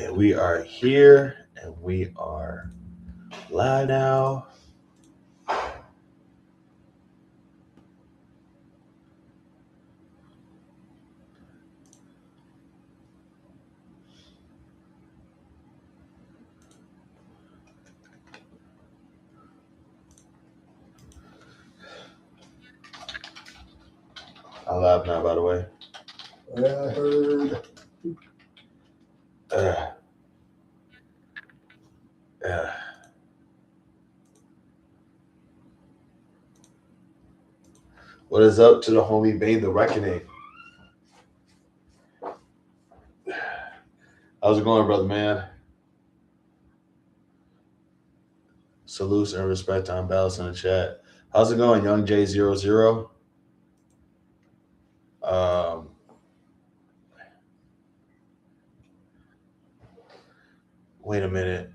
And we are here and we are live now. I'm live now, by the way. I heard. Uh, uh. What is up to the homie Bane the Reckoning? How's it going, brother man? Salutes and respect on balance in the chat. How's it going, Young J00? Um, Wait a minute.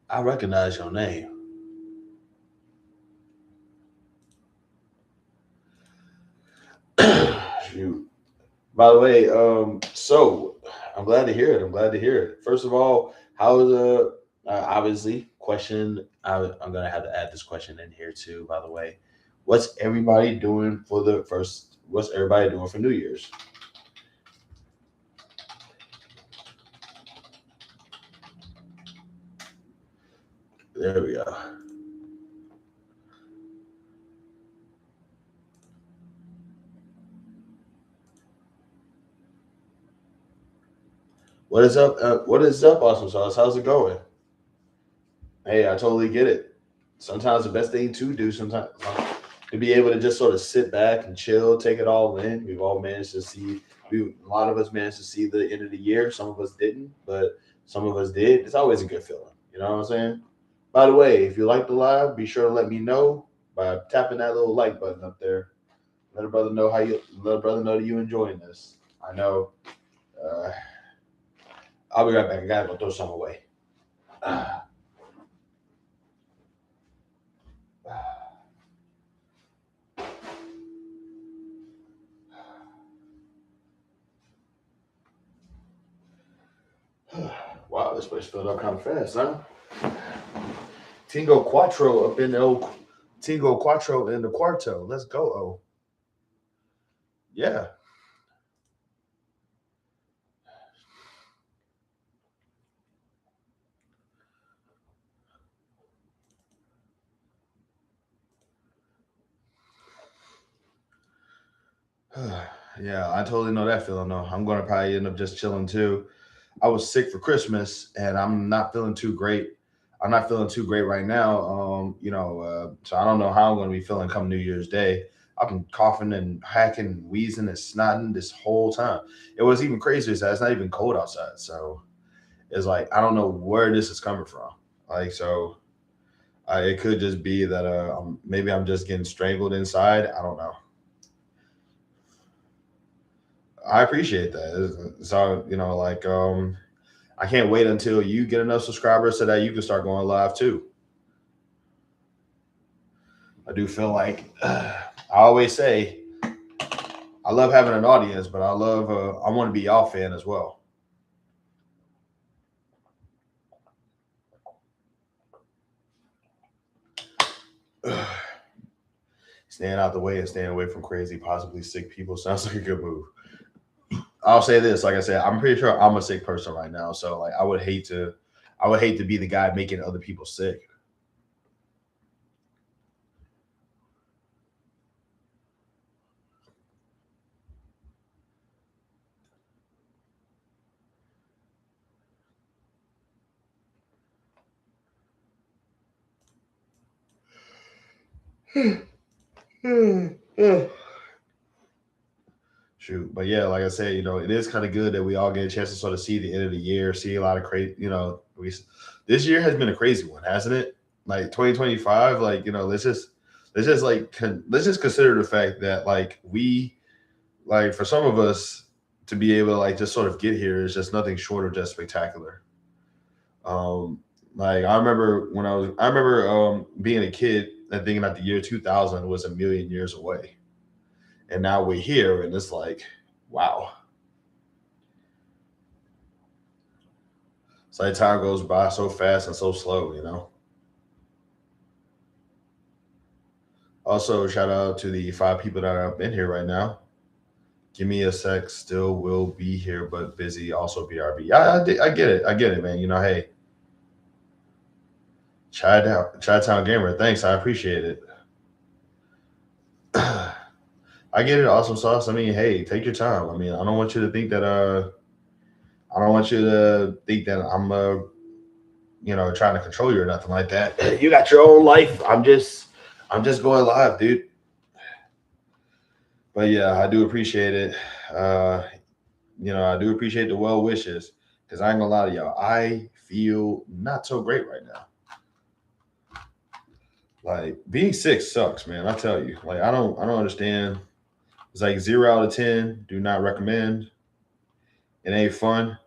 I recognize your name. Shoot. By the way, so I'm glad to hear it. I'm glad to hear it. First of all, how is obviously question? I'm gonna have to add this question in here too. By the way, what's everybody doing for the first? What's everybody doing for New Year's? There we go. What is up? What is up, Awesome Sauce? How's it going? Hey, I totally get it. Sometimes the best thing to do, sometimes to be able to just sort of sit back and chill, take it all in. We've all managed to see. A lot of us managed to see the end of the year. Some of us didn't, but some of us did. It's always a good feeling. You know what I'm saying? By the way, if you like the live, be sure to let me know by tapping that little like button up there. Let a brother know how you. Let a brother know that you enjoying this. I know. Uh, I'll be right back. I gotta go throw some away. Wow, this place filled up kind of fast, huh? Tingo Quattro up in the old Tingo Quattro in the Quarto. Let's go. Oh, yeah. Yeah, I totally know that feeling though. I'm gonna probably end up just chilling too. I was sick for Christmas and I'm not feeling too great. I'm not feeling too great right now. So I don't know how I'm gonna be feeling come New Year's Day. I've been coughing and hacking and wheezing and snotting this whole time. It was even crazier is that it's not even cold outside. So it's like I don't know where this is coming from. Like so it could just be that maybe I'm just getting strangled inside. I don't know. I appreciate that. So I can't wait until you get enough subscribers so that you can start going live too. I do feel like I always say I love having an audience, but I want to be y'all fan as well. Staying out the way and staying away from crazy, possibly sick people sounds like a good move. I'll say this, like I said, I'm pretty sure I'm a sick person right now, so like I would hate to be the guy making other people sick. Shoot, but yeah, like I said, it is kind of good that we all get a chance to sort of see the end of the year, see a lot of crazy. This year has been a crazy one, hasn't it? Like 2025, like let's just consider the fact that like we like for some of us to be able to like just sort of get here is just nothing short of just spectacular. Um, like I remember being a kid and thinking that the year 2000 was a million years away, and now we're here, and it's like, wow. like time goes by so fast and so slow, you know. Also, shout out to the 5 people that are up in here right now. Give me a sec. Still will be here, but busy. Also, BRB. I get it. I get it, man. You know, hey, Chi-Town Gamer. Thanks. I appreciate it. I get it. Awesome sauce. I mean, hey, take your time. I mean, I don't want you to think that I don't want you to think that I'm trying to control you or nothing like that. You got your own life. I'm just going live, dude. But yeah, I do appreciate it. Uh, I do appreciate the well wishes because I ain't gonna lie to y'all. I feel not so great right now. Like being sick sucks, man. I tell you. Like I don't understand. It's like 0 out of 10. Do not recommend. It ain't fun.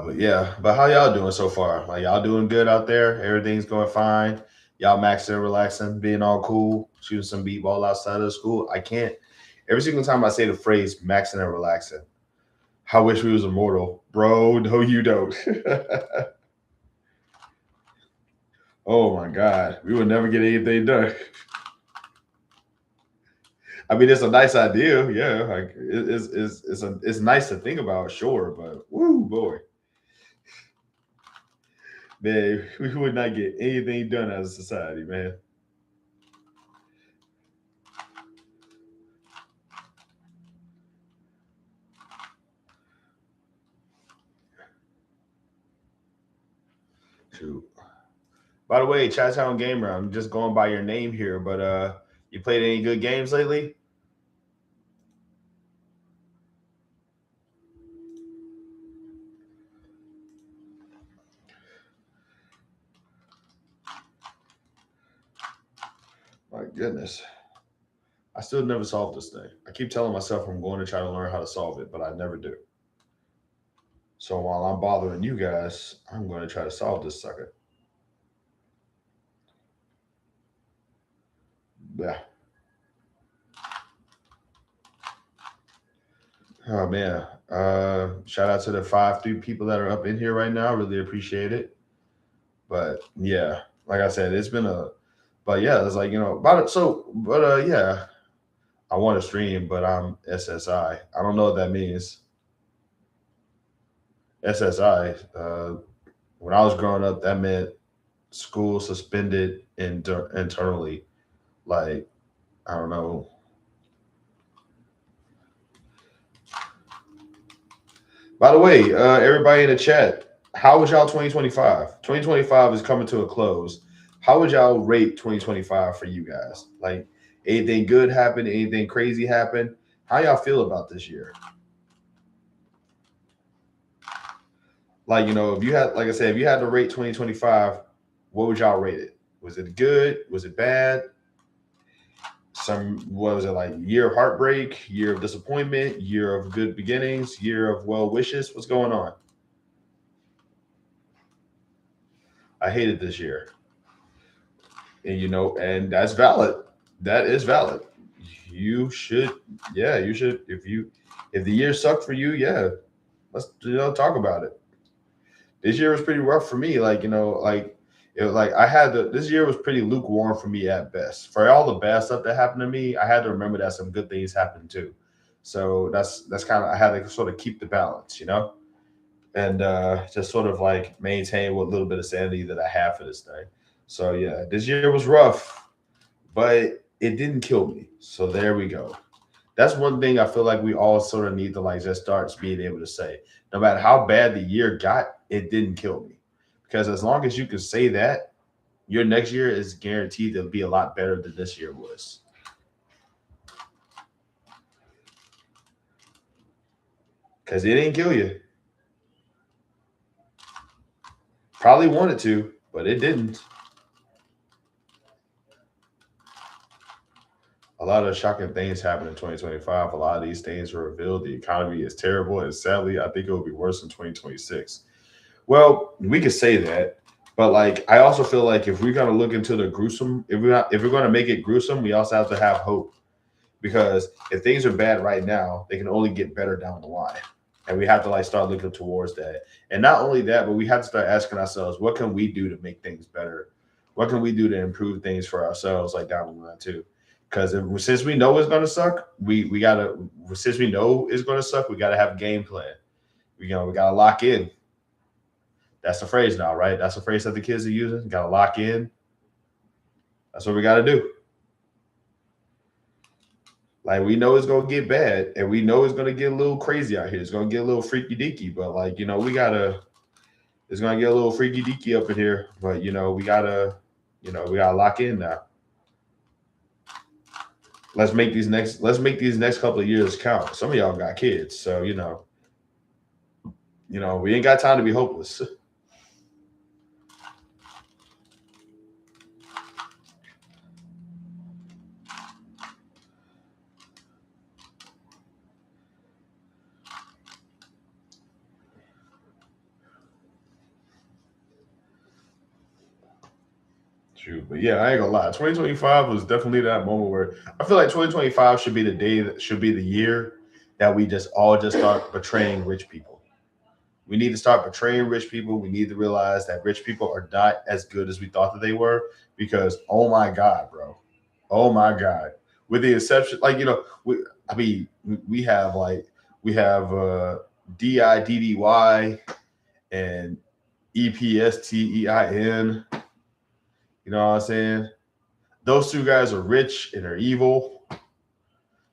But yeah, but how y'all doing so far? Like y'all doing good out there? Everything's going fine. Y'all maxing, relaxing, being all cool, shooting some beat ball outside of the school. I can't. Every single time I say the phrase maxing and relaxing, I wish we was immortal, bro. No, you don't. Oh my god, we would never get anything done. I mean, it's a nice idea, yeah. Like it's nice to think about, sure, but woo boy, man, we would not get anything done as a society, man. Shoot. By the way, Chi-Town Gamer, I'm just going by your name here, but you played any good games lately? My goodness. I still never solved this thing. I keep telling myself I'm going to try to learn how to solve it, but I never do. So while I'm bothering you guys, I'm going to try to solve this sucker. Yeah. Oh man. Shout out to the 5 3 people that are up in here right now. Really appreciate it. But yeah, like I said, it's been a but yeah, it's like, about it. Yeah, I want to stream, but I'm SSI. I don't know what that means. SSI. When I was growing up, that meant school suspended internally. Like, I don't know. By the way, everybody in the chat, how was y'all 2025? 2025 is coming to a close. How would y'all rate 2025 for you guys? Like, anything good happened? Anything crazy happened? How y'all feel about this year? Like, if you had, like I said, if you had to rate 2025, what would y'all rate it? Was it good? Was it bad? What was it, like, year of heartbreak, year of disappointment, year of good beginnings, year of well wishes? What's going on? I hated this year. And that's valid. That is valid. You should, yeah, you should. If the year sucked for you, yeah, let's talk about it. This year was pretty rough for me. This year was pretty lukewarm for me at best. For all the bad stuff that happened to me, I had to remember that some good things happened too. So that's kind of, I had to sort of keep the balance, and just sort of like maintain what little bit of sanity that I have for this thing. So yeah, this year was rough, but it didn't kill me. So there we go. That's one thing I feel like we all sort of need to like just start being able to say. No matter how bad the year got, it didn't kill me. Because as long as you can say that, your next year is guaranteed to be a lot better than this year was. Because it didn't kill you. Probably wanted to, but it didn't. A lot of shocking things happened in 2025. A lot of these things were revealed. The economy is terrible, and sadly, I think it will be worse in 2026. Well, we could say that, but like I also feel like if we're gonna look into the gruesome, if we're gonna make it gruesome, we also have to have hope because if things are bad right now, they can only get better down the line, and we have to like start looking towards that. And not only that, but we have to start asking ourselves, what can we do to make things better? What can we do to improve things for ourselves, like down the line too? Because since we know it's gonna suck, we gotta since we know it's gonna suck, we gotta have a game plan. We gotta lock in. That's the phrase now, right? That's the phrase that the kids are using. Got to lock in. That's what we got to do. Like we know it's gonna get bad, and we know it's gonna get a little crazy out here. It's gonna get a little freaky deaky, but like we gotta. It's gonna get a little freaky deaky up in here, but we gotta lock in now. Let's make these next couple of years count. Some of y'all got kids, so we ain't got time to be hopeless. True, but yeah, I ain't gonna lie. 2025 was definitely that moment where I feel like 2025 should be the day that should be the year that we just all just start betraying rich people. We need to start betraying rich people. We need to realize that rich people are not as good as we thought that they were because oh my god, bro, oh my god. With the exception, like I mean, we have DIDDY and EPSTEIN. You know what I'm saying? Those two guys are rich and they're evil.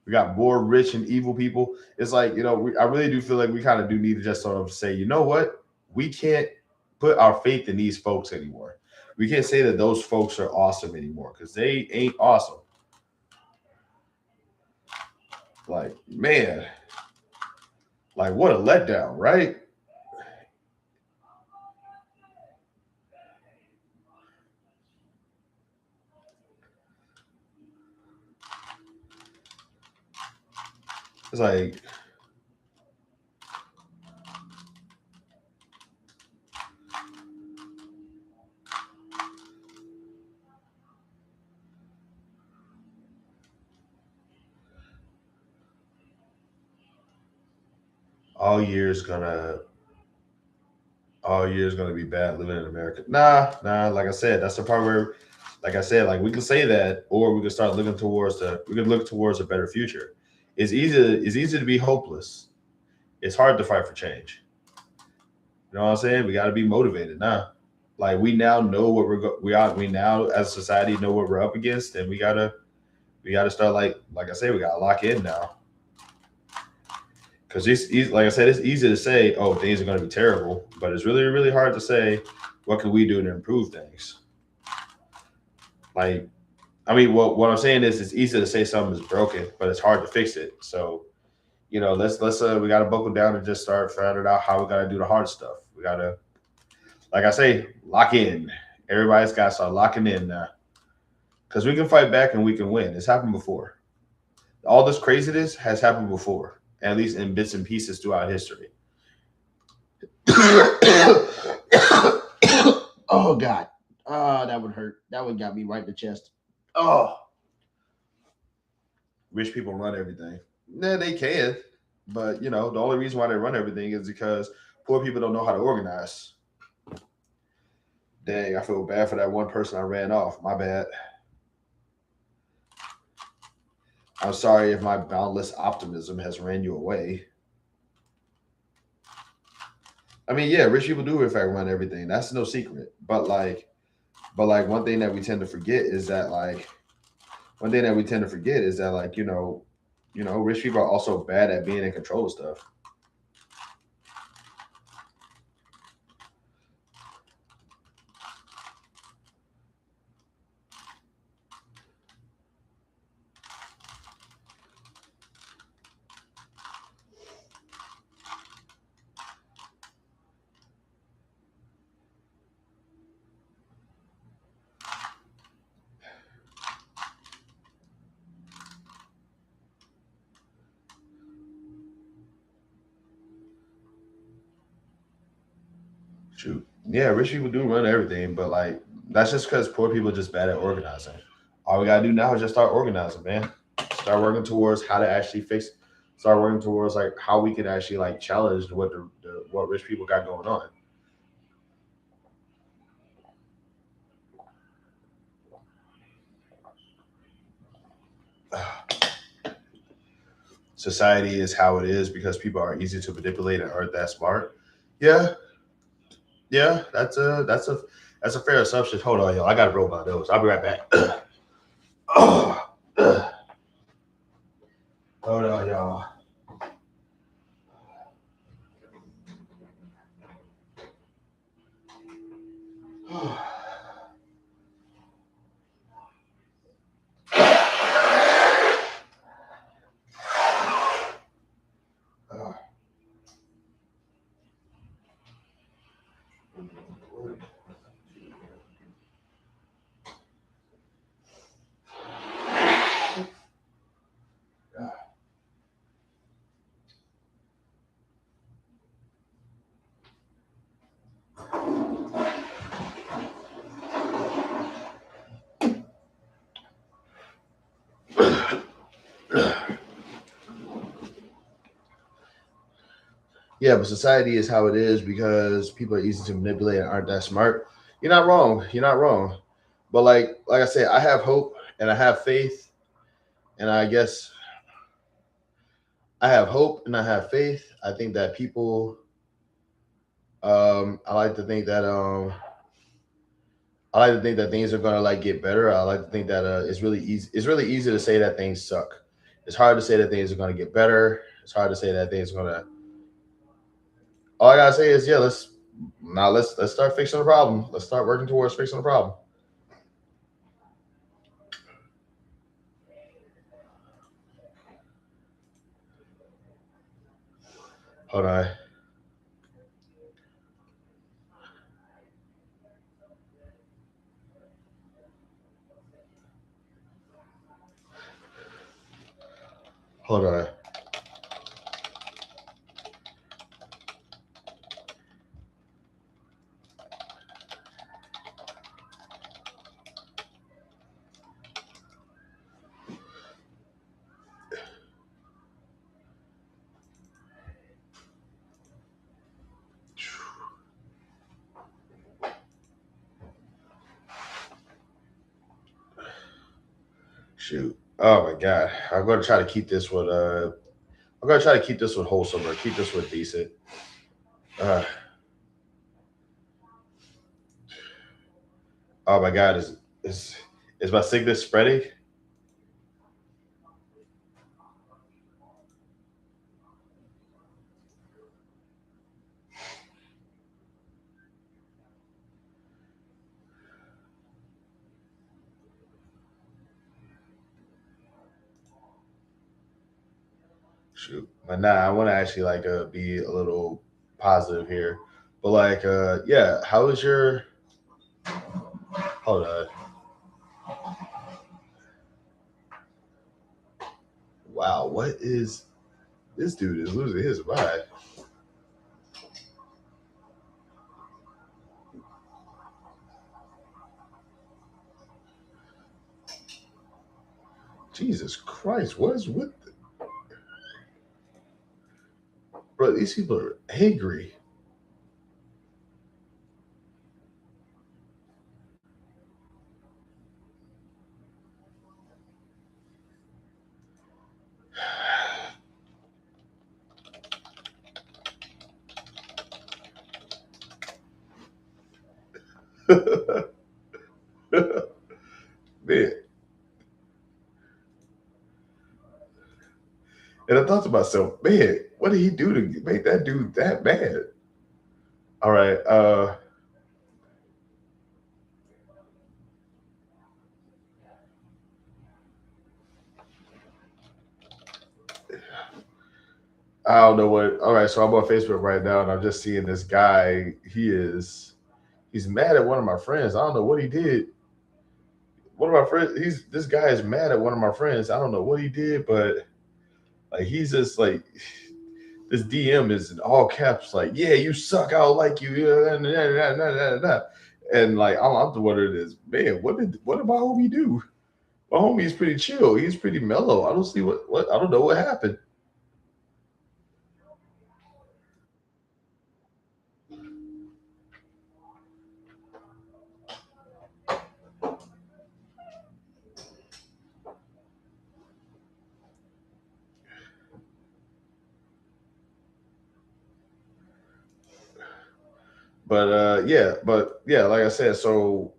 We got more rich and evil people. It's like, I really do feel like we kind of do need to just sort of say, you know what? We can't put our faith in these folks anymore. We can't say that those folks are awesome anymore because they ain't awesome. Like, man, like what a letdown, right? It's like, all year's gonna all year's gonna be bad living in America. Nah. Like I said, that's the part where, like I said, like we can say that, or we can start looking towards we can look towards a better future. It's easy to be hopeless. It's hard to fight for change. You know what I'm saying? We got to be motivated now. Like we now know what we now as a society know what we're up against, and we gotta start like I say, we gotta lock in now. Because it's easy, like I said, it's easy to say, oh, things are going to be terrible, but it's really, really hard to say, what can we do to improve things? Like, I mean, what I'm saying is, it's easy to say something is broken, but it's hard to fix it. So, let's we got to buckle down and just start figuring out how we got to do the hard stuff. We got to, like I say, lock in. Everybody's got to start locking in now, because we can fight back and we can win. It's happened before. All this craziness has happened before, at least in bits and pieces throughout history. Oh God. That would hurt. That would got me right in the chest. Oh, rich people run everything. Yeah, they can, but the only reason why they run everything is because poor people don't know how to organize. Dang, I feel bad for that one person I ran off. My bad. I'm sorry if my boundless optimism has ran you away. I mean, yeah, rich people do in fact run everything. That's no secret. But one thing that we tend to forget is that rich people are also bad at being in control of stuff. Shoot. Yeah, rich people do run everything, but like that's just because poor people are just bad at organizing. All we gotta do now is just start organizing, man. Start working towards how to actually fix. Start working towards like how we can actually like challenge what what rich people got going on. Society is how it is because people are easy to manipulate and aren't that smart. Yeah, yeah, that's a fair assumption. Hold on, yo, I gotta roll my nose. I'll be right back. Hold on, y'all. Yeah, but society is how it is because people are easy to manipulate and aren't that smart. You're not wrong. You're not wrong. But like I said, I have hope and I have faith, and I guess I have hope and I have faith. I think that people. I like to think that I like to think that things are gonna like get better. I like to think that it's really easy. It's really easy to say that things suck. It's hard to say that things are gonna get better. It's hard to say that things are gonna. All I gotta say is yeah. Let's start fixing the problem. Let's start working towards fixing the problem. Hold on. Hold on. Shoot. Oh my god. I'm gonna try to keep this one. I'm gonna try to keep this one wholesome or keep this one decent. Uh, oh my god. Is my sickness spreading? Shoot. But nah, I want to actually like be a little positive here. But like yeah, how is your? Hold on. Wow. What is this dude is losing his mind? Jesus Christ. What is with bro? These people are angry. Man. And I thought to myself, man, what did he do to make that dude that mad? All right. I don't know what. All right, so I'm on Facebook right now, and I'm just seeing this guy. He's mad at one of my friends. I don't know what he did. One of my friends. He's this guy is mad at one of my friends. I don't know what he did, but like he's just like this DM is in all caps, like, yeah, you suck, I don't like you. And like, I'm wondering is, man, what did my homie do? My homie's pretty chill. He's pretty mellow. I don't see what I don't know what happened. But yeah, like I said, so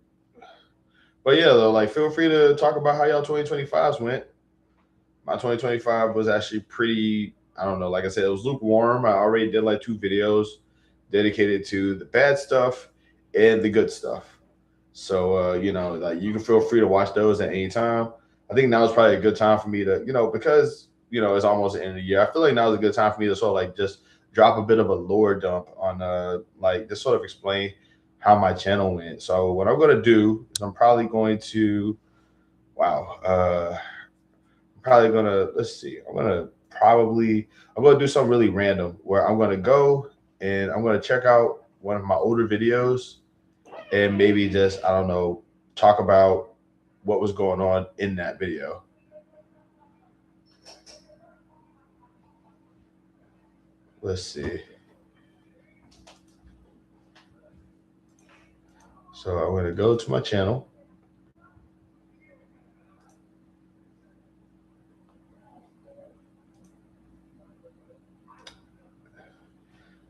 but yeah, though, like feel free to talk about how y'all 2025s went. My 2025 was actually pretty, I don't know, like I said, it was lukewarm. I already did like 2 videos dedicated to the bad stuff and the good stuff. So like you can feel free to watch those at any time. I think now is probably a good time for me to, because it's almost the end of the year. I feel like now is a good time for me to sort of like just drop a bit of a lore dump on like just sort of explain how my channel went. So what I'm gonna do is I'm probably going to wow, probably gonna let's see. I'm gonna do something really random where I'm gonna go and I'm gonna check out one of my older videos and maybe just I don't know talk about what was going on in that video. Let's see. So I'm gonna go to my channel.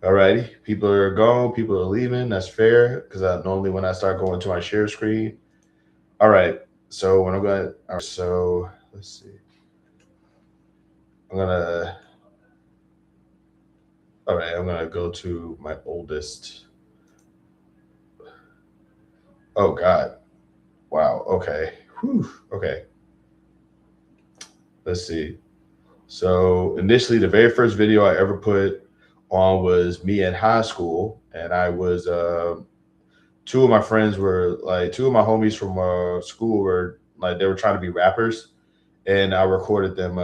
Alrighty, people are gone. People are leaving. That's fair because I normally when I start going to my share screen. All right. So when I'm going, all right, so let's see. I'm gonna. All right, I'm gonna go to my oldest. Oh God! Wow. Okay. Whew. Okay. Let's see. So initially, the very first video I ever put on was me in high school, and I was two of my friends were like two of my homies from school were like they were trying to be rappers, and I recorded them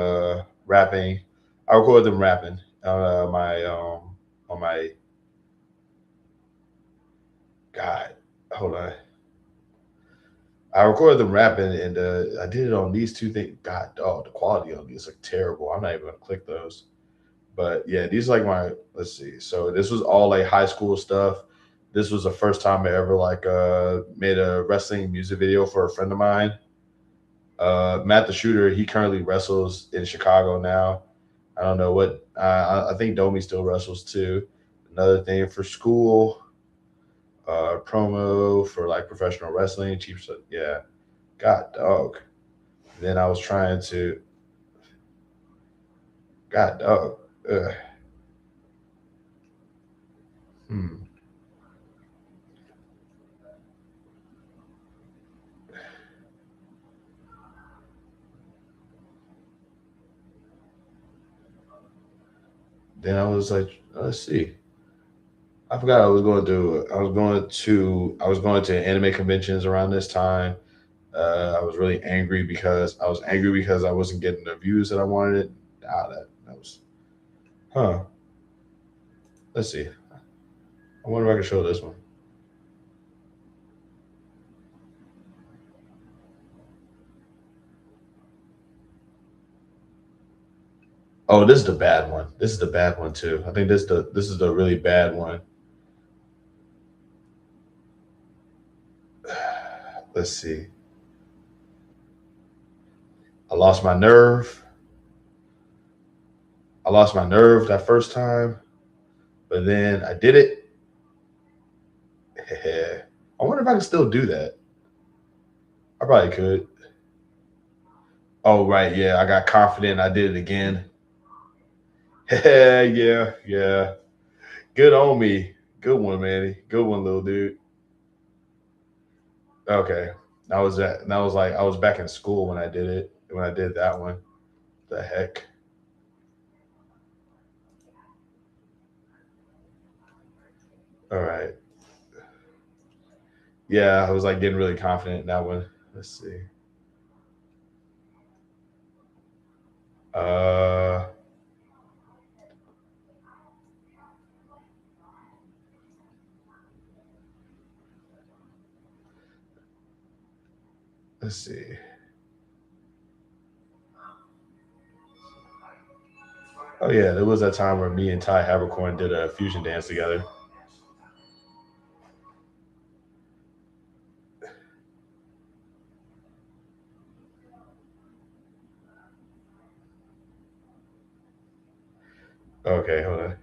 rapping. I recorded them rapping on my God. Hold on. I recorded them rapping, and I did it on these two things. God, oh, the quality on these look terrible. I'm not even gonna click those. But yeah, these like my let's see. So this was all like high school stuff. This was the first time I ever like made a wrestling music video for a friend of mine. Matt the Shooter, he currently wrestles in Chicago now. I don't know what I think Domi still wrestles too. Another thing for school, promo for like professional wrestling, cheap stuff. Yeah. God dog. Then I was trying to God dog. Ugh. Hmm. Then I was like, let's see. I forgot I was going to. I was going to anime conventions around this time. I was really angry because I wasn't getting the views that I wanted. That was, huh? Let's see. I wonder if I can show this one. Oh, this is the bad one. This is the bad one too. I think this is the really bad one. Let's see. I lost my nerve. I lost my nerve that first time, but then I did it. I wonder if I can still do that. I probably could. Oh right, yeah. I got confident. I did it again. Yeah, yeah. Good on me. Good one, Manny. Good one, little dude. Okay. That was like I was back in school when I did it. When I did that one. The heck. All right. Yeah, I was like getting really confident in that one. Let's see. Uh Let's see. Oh yeah, there was that time where me and Ty Habercorn did a fusion dance together. Okay, hold on.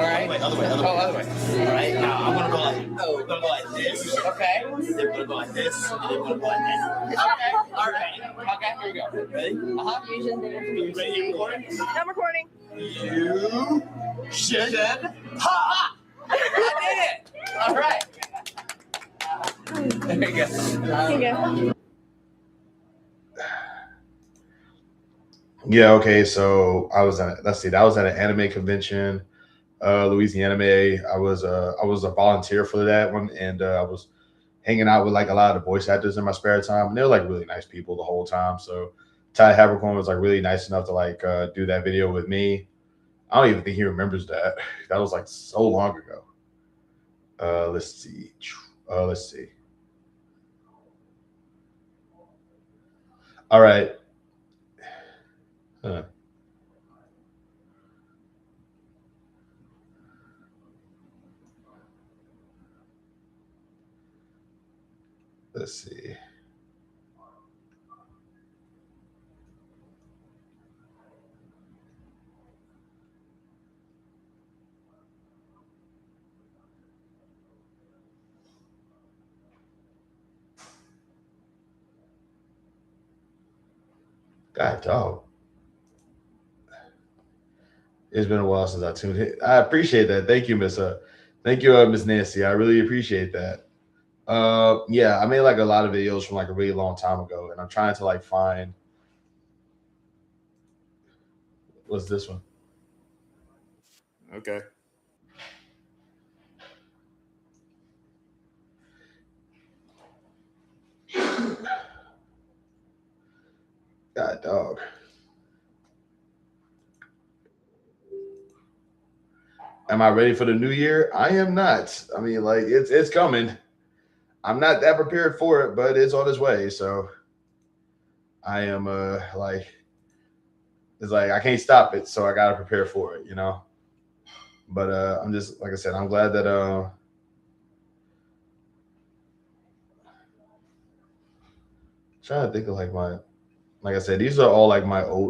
All right. Other way. Oh, other way. All right. Now I'm gonna go like, we're gonna go like this. Okay. Then we're gonna go like this. And then we're gonna go like this. Okay. All right. Okay. Here we go. Ready? Fusion dance. Are you ready? You recording? I'm recording. You should ha! I did it. All right. There you go. Here you go. Yeah, okay. So I was at that was at an anime convention, Louisiana Anime. I was a volunteer for that one, and I was hanging out with like a lot of the voice actors in my spare time, and they were like really nice people the whole time. So Ty Habercorn was like really nice enough to like do that video with me. I don't even think he remembers that. That was like so long ago. Let's see. Let's see. All right. Huh. Let's see. God dog. It's been a while since I tuned in. I appreciate that. Thank you, Thank you, Miss Nancy. I really appreciate that. Yeah, I made like a lot of videos from like a really long time ago, and I'm trying to like find what's this one? Okay. God dog. Am I ready for the new year? I am not. I mean, like it's coming. I'm not that prepared for it, but it's on its way. So I am like it's like I can't stop it, so I gotta prepare for it, you know. But I'm just like I said, I'm glad that trying to think of like I said, these are all like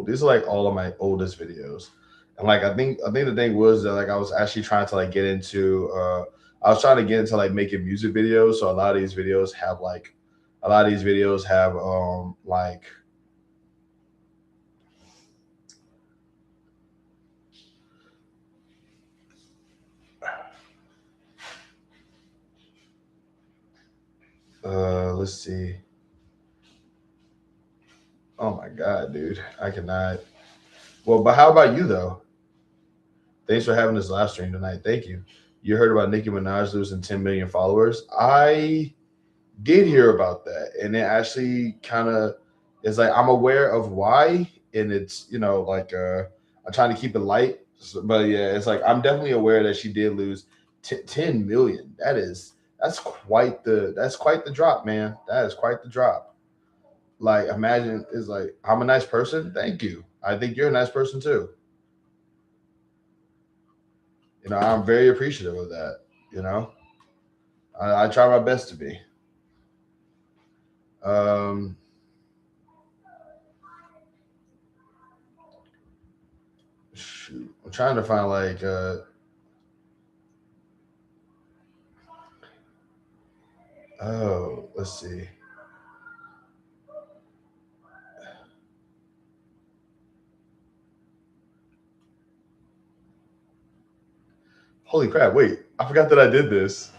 these are like all of my oldest videos. And like I think the thing was that like I was actually trying to like get into I was trying to get into like making music videos. So a lot of these videos have like let's see. Oh my god, dude. I cannot. Well, but how about you though? Thanks for having this live stream tonight. Thank you. You heard about Nicki Minaj losing 10 million followers? I did hear about that, and it actually kind of is like I'm aware of why, and it's like I'm trying to keep it light, but yeah, it's like I'm definitely aware that she did lose 10 million. That's quite the drop, man. That is quite the drop. Like imagine it's like I'm a nice person. Thank you. I think you're a nice person too. I'm very appreciative of that. I try my best to be. Shoot, I'm trying to find like oh, let's see. Holy crap, wait, I forgot that I did this.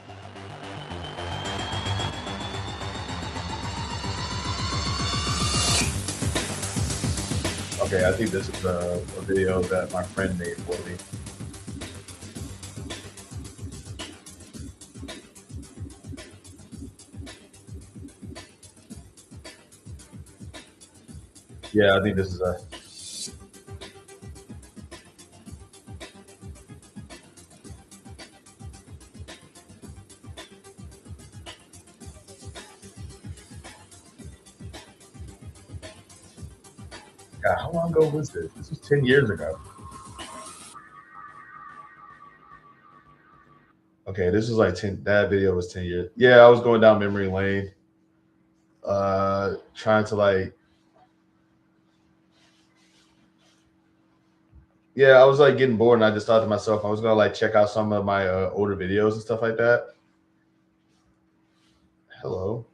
Okay, I think this is a video that my friend made for me. Yeah, I think this is a. God, how long ago was this? This was 10 years ago. Okay, this was like 10. That video was 10 years. Yeah, I was going down memory lane, trying to like. Yeah, I was like getting bored, and I just thought to myself, I was gonna like check out some of my older videos and stuff like that. Hello.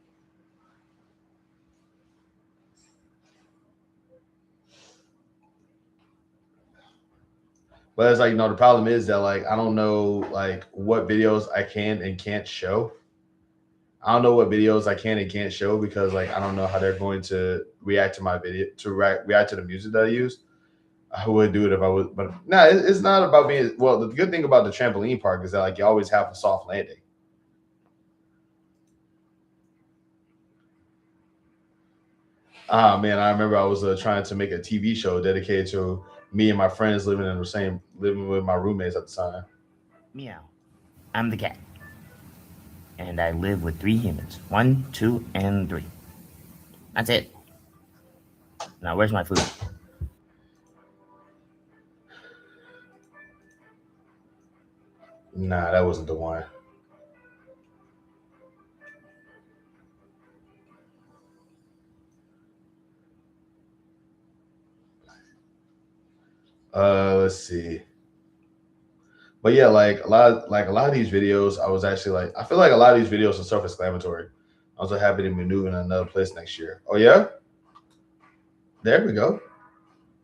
But it's like, the problem is that like I don't know like what videos I can and can't show. I don't know what videos I can and can't show because like I don't know how they're going to react to my video react to the music that I use. I would do it if I would, but no, it's not about being. Well, the good thing about the trampoline park is that like you always have a soft landing. Ah man, I remember I was trying to make a TV show dedicated to me and my friends living with my roommates at the time. Meow. I'm the cat. And I live with 3 humans. 1, 2, and 3. That's it. Now, where's my food? Nah, that wasn't the one. Let's see. But yeah, like a lot of these videos, I was actually like, I feel like a lot of these videos are self-explanatory. I'm so happy to be moving to another place next year. Oh yeah, there we go.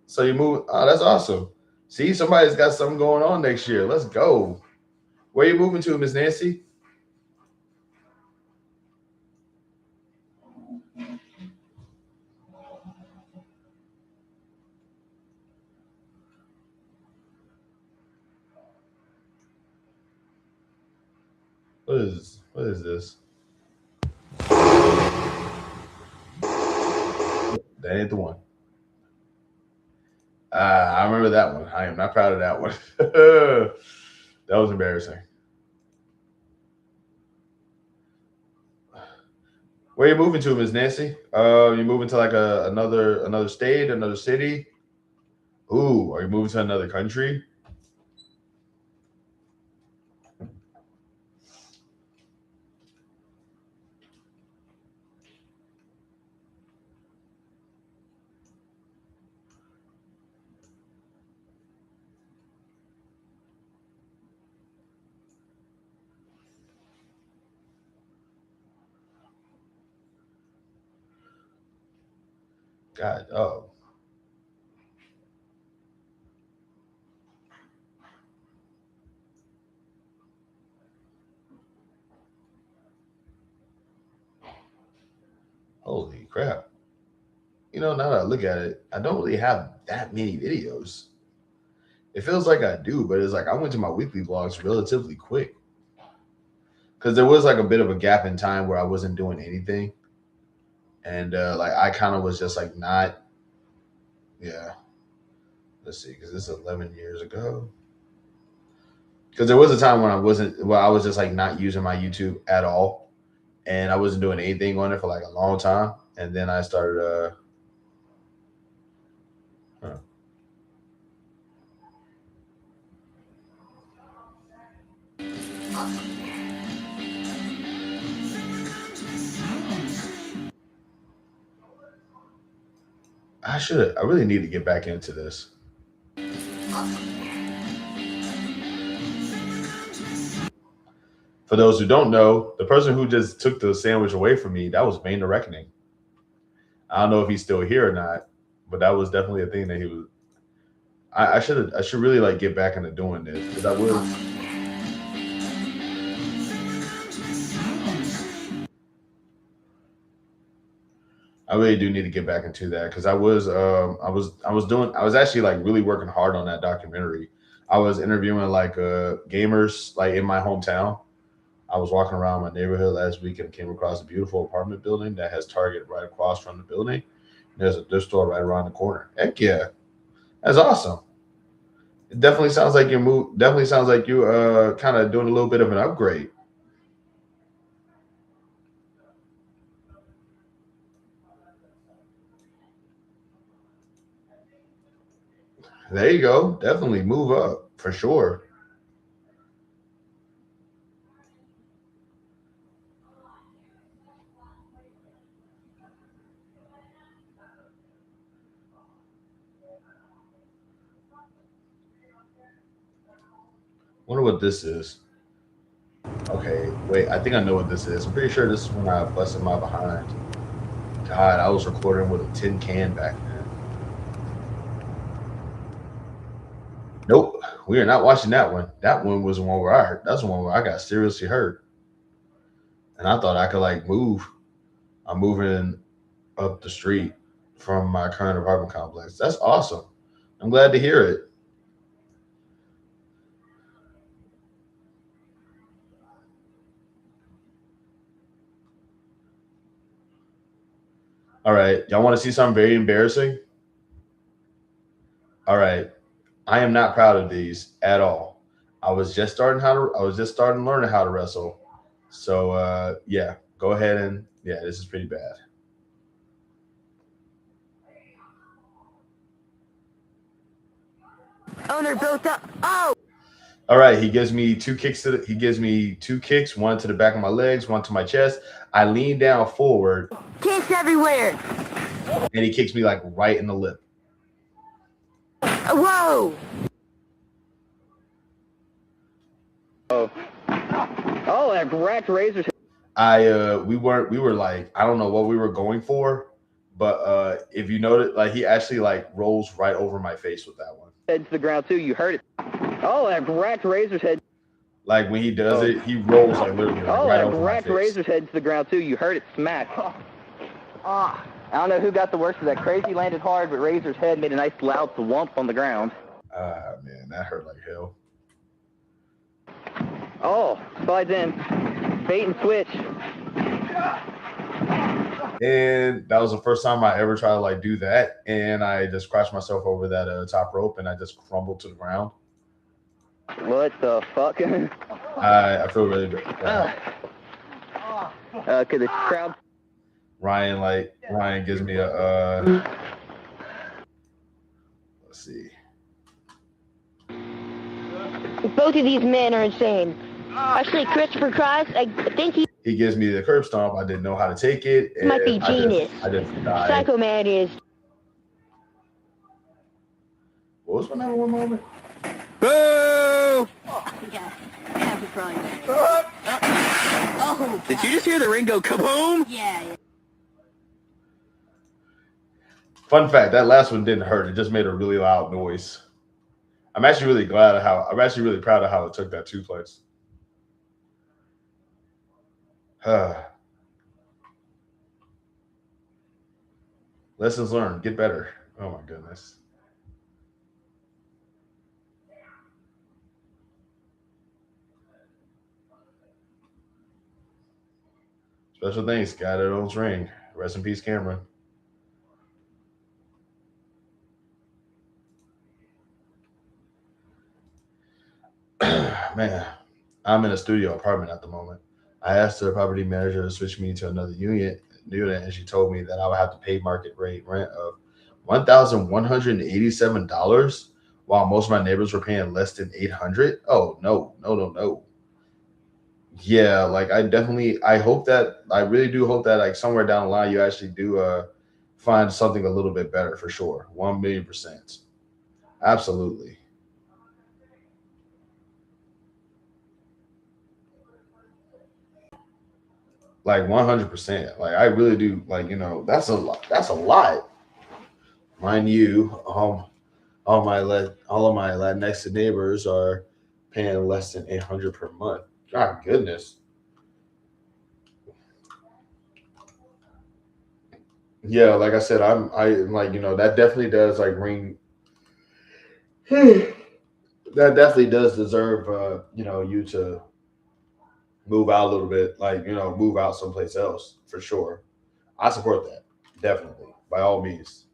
So you move. Oh, that's awesome. See, somebody's got something going on next year. Let's go. Where are you moving to, Miss Nancy? What is this? That ain't the one. I remember that one. I am not proud of that one. That was embarrassing. Where are you moving to, Miss Nancy? You moving to like another state, another city? Ooh, are you moving to another country? God, oh. Holy crap. Now that I look at it, I don't really have that many videos. It feels like I do, but it's like I went to my weekly vlogs relatively quick. Because there was like a bit of a gap in time where I wasn't doing anything. And like I kind of was just like not, yeah. Let's see, because this is 11 years ago. Because there was a time when I was just like not using my YouTube at all. And I wasn't doing anything on it for like a long time. And then I started, I really need to get back into this. For those who don't know, the person who just took the sandwich away from me, that was Bane the Reckoning. I don't know if he's still here or not, but that was definitely a thing that he was. I should really like get back into doing this because I will. I really do need to get back into that because I was actually like really working hard on that documentary. I was interviewing like gamers like in my hometown. I was walking around my neighborhood last week and came across a beautiful apartment building that has Target right across from the building. There's a thrift store right around the corner. Heck yeah, that's awesome. It definitely sounds like you Definitely sounds like you kind of doing a little bit of an upgrade. There you go. Definitely move up for sure. Wonder what this is. Okay, wait. I think I know what this is. I'm pretty sure this is when I busted my behind. God, I was recording with a tin can back then. Nope, we are not watching that one. That one was the one where I hurt. That's the one where I got seriously hurt, and I thought I could like move. I'm moving up the street from my current apartment complex. That's awesome. I'm glad to hear it. All right, y'all want to see something very embarrassing? All right, I am not proud of these at all. I was just starting learning how to wrestle. So yeah, go ahead and yeah, this is pretty bad. Owner built up. Oh! All right, he gives me two kicks, one to the back of my legs, one to my chest. I lean down forward Kicks everywhere. and he kicks me like right in the lip. Whoa! Oh, that wrecked razor. We were like, I don't know what we were going for, but if you notice, like he actually like rolls right over my face with that one. Head to the ground too. You heard it. Oh, that wrecked razor's head. Like when he does it, he rolls like literally like Oh, right that over my wrecked face. razor's head to the ground too. You heard it smack. I don't know who got the worst of that. Crazy landed hard, but Razor's head made a nice loud thwomp on the ground. Ah man, that hurt like hell. Oh, slides in. Bait and switch. And that was the first time I ever tried to like do that, and I just crashed myself over that top rope, and I just crumbled to the ground. What the fuck? I feel really good. Could the crowd... Ryan gives me a let's see. Both of these men are insane. Actually, Christopher Christ, I think he He gives me the curb stomp. I didn't know how to take it. And might be genius. I just died. Psycho Man is. What was my number one moment? Boo! Yeah, happy Pride. Oh, did you just hear the ring go kaboom? Yeah. Fun fact: that last one didn't hurt. It just made a really loud noise. I'm actually really proud of how it took that two place. Lessons learned. Get better. Oh my goodness. Special thanks, guy that owns ring. Rest in peace, Cameron. Man, I'm in a studio apartment at the moment. I asked the property manager to switch me to another unit, and she told me that I would have to pay market rate rent of $1,187, while most of my neighbors were paying less than $800. Oh no, no, no, no. Yeah, like I really do hope that like somewhere down the line you actually do find something a little bit better for sure. 1,000,000%. Absolutely. Like 100%. Like I really do like, that's a lot. That's a lot. Mind you, all of my Latinx neighbors are paying less than 800 per month. God goodness. Yeah, like I said, I like, that definitely does like ring that definitely does deserve you to move out a little bit, like, move out someplace else for sure. I support that. Definitely. By all means.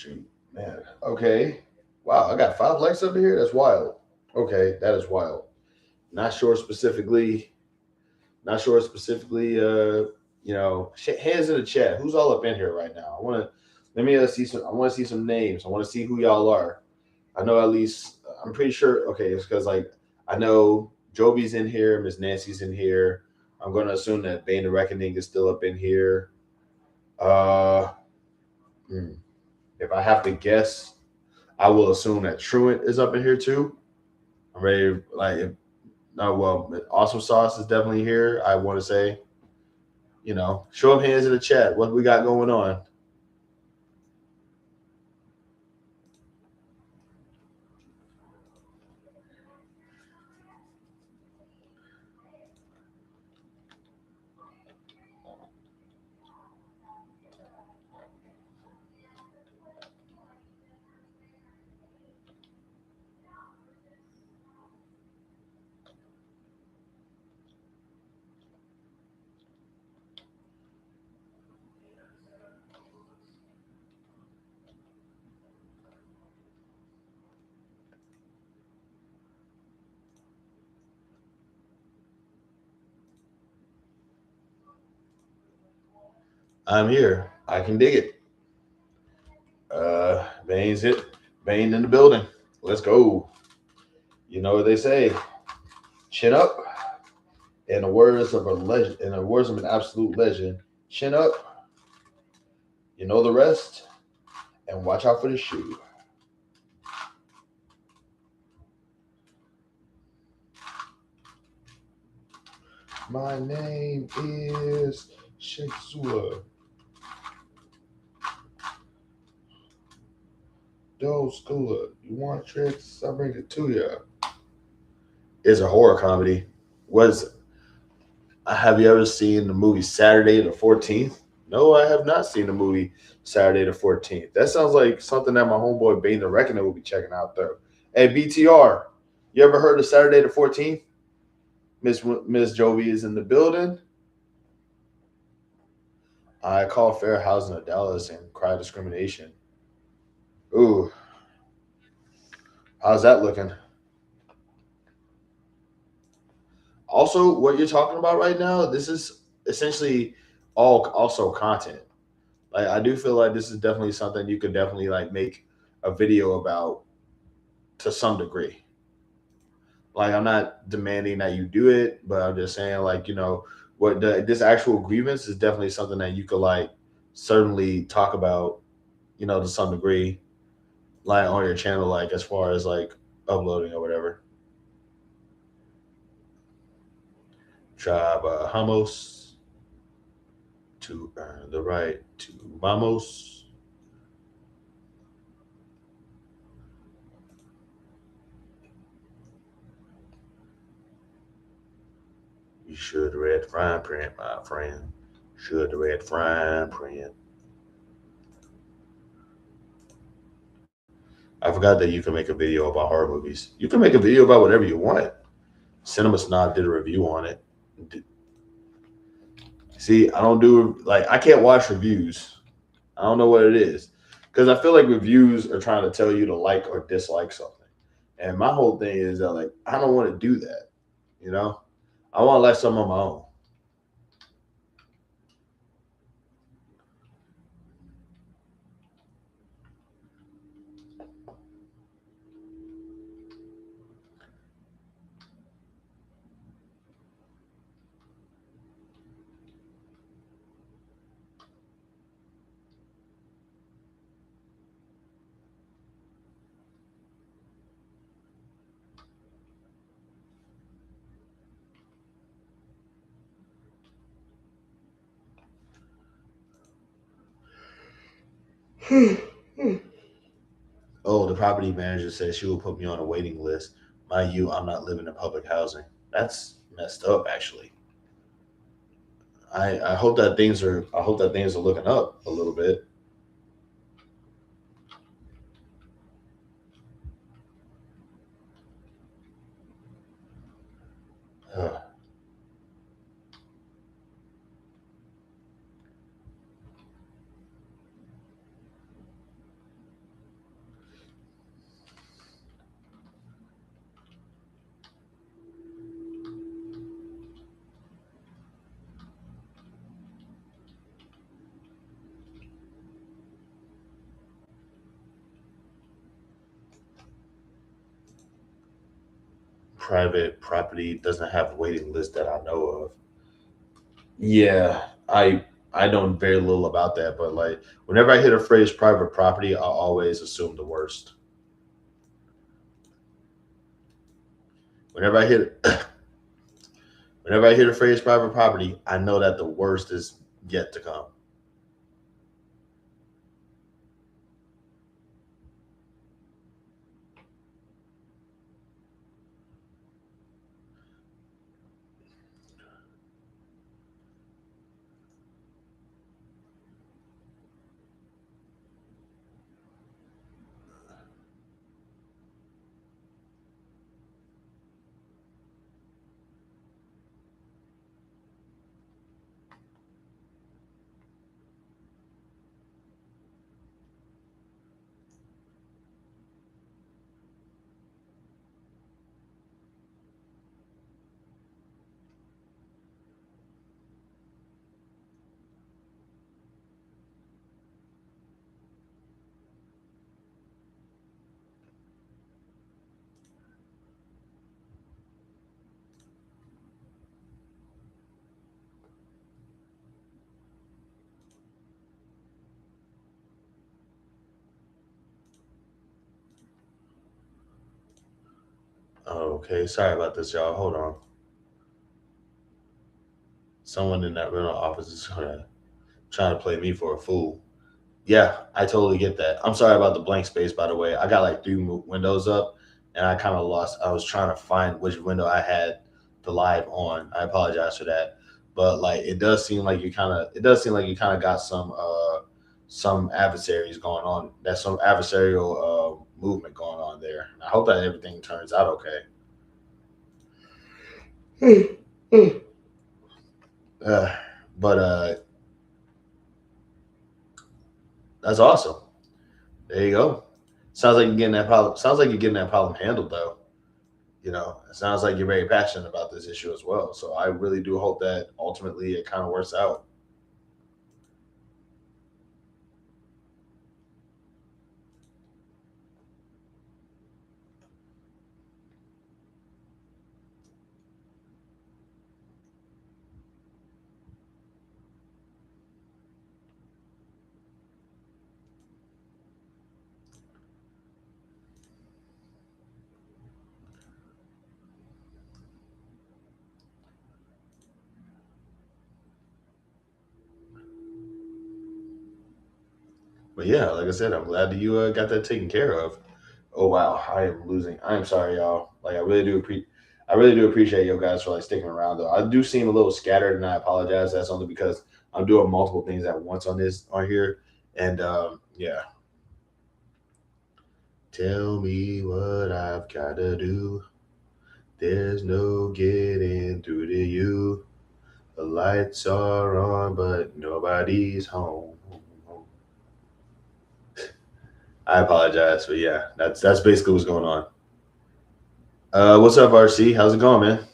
shoot, man. Okay. Wow, I got 5 likes up here. That's wild. Okay, that is wild. Not sure specifically. Not sure specifically. Hands in the chat. Who's all up in here right now? Let me see some. I want to see some names. I want to see who y'all are. I know at least. I'm pretty sure. Okay, it's because like I know Jovi's in here. Miss Nancy's in here. I'm going to assume that Bane the Reckoning is still up in here. If I have to guess, I will assume that Truant is up in here too. I'm ready. Awesome Sauce is definitely here. I want to say, show of hands in the chat. What we got going on? I'm here. I can dig it. Bane in the building. Let's go. You know what they say. Chin up. In the words of a legend, in the words of an absolute legend, chin up. You know the rest. And watch out for the shoe. My name is Shakesua. Those schooler. You want tricks? I'll bring it to you. It's a horror comedy. Have you ever seen the movie Saturday the 14th? No, I have not seen the movie Saturday the 14th. That sounds like something that my homeboy Bane the Reckoner will be checking out though. Hey, BTR, you ever heard of Saturday the 14th? Miss Jovi is in the building. I call fair housing of Dallas and cry discrimination. Ooh. How's that looking? Also, what you're talking about right now, this is essentially all also content. Like I do feel like this is definitely something you could definitely like make a video about to some degree. Like I'm not demanding that you do it, but I'm just saying like, this actual grievance is definitely something that you could like certainly talk about, to some degree, like on your channel, like as far as like uploading or whatever. Tribe Hamos to earn the right to vamos. You should read fine print, my friend. Should read fine print. I forgot that you can make a video about horror movies. You can make a video about whatever you want. Cinema Snob did a review on it. See, I can't watch reviews. I don't know what it is. Because I feel like reviews are trying to tell you to like or dislike something. And my whole thing is that like I don't want to do that. I want to like something on my own. Oh, the property manager says she will put me on a waiting list. Mind you, I'm not living in public housing. That's messed up, actually. I hope that things are looking up a little bit. private property doesn't have a waiting list that I know of. Yeah, I know very little about that, but like whenever I hear the phrase private property, I always assume the worst. Whenever I hear whenever I hear the phrase private property, I know that the worst is yet to come. Okay, sorry about this, y'all. Hold on. Someone in that rental office is gonna trying to play me for a fool. Yeah, I totally get that. I'm sorry about the blank space, by the way. I got like three windows up, and I kind of lost. I was trying to find which window I had the live on. I apologize for that, but like it does seem like you kind of got some adversaries going on. That's some adversarial movement going on there. I hope that everything turns out okay. Uh, but that's awesome. There you go. Sounds like you're getting that problem. Sounds like you're getting that problem handled, though. It sounds like you're very passionate about this issue as well. So I really do hope that ultimately it kind of works out. But yeah, like I said, I'm glad that you got that taken care of. Oh wow, I am losing. I am sorry, y'all. Like I really do appreciate you guys for like sticking around. Though I do seem a little scattered, and I apologize. That's only because I'm doing multiple things at once on here, and yeah. Tell me what I've got to do. There's no getting through to you. The lights are on, but nobody's home. I apologize, but yeah, that's basically what's going on. What's up, RC? How's it going, man?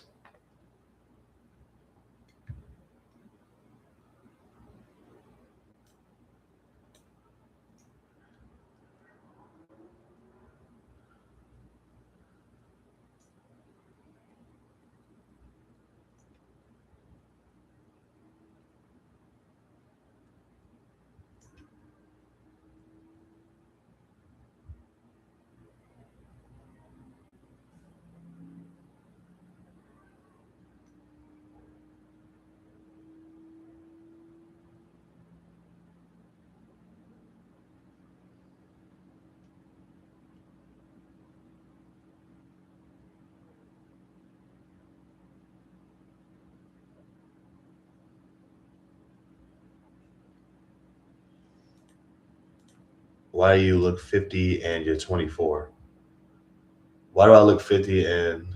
Why do you look 50 and you're 24? Why do I look 50 and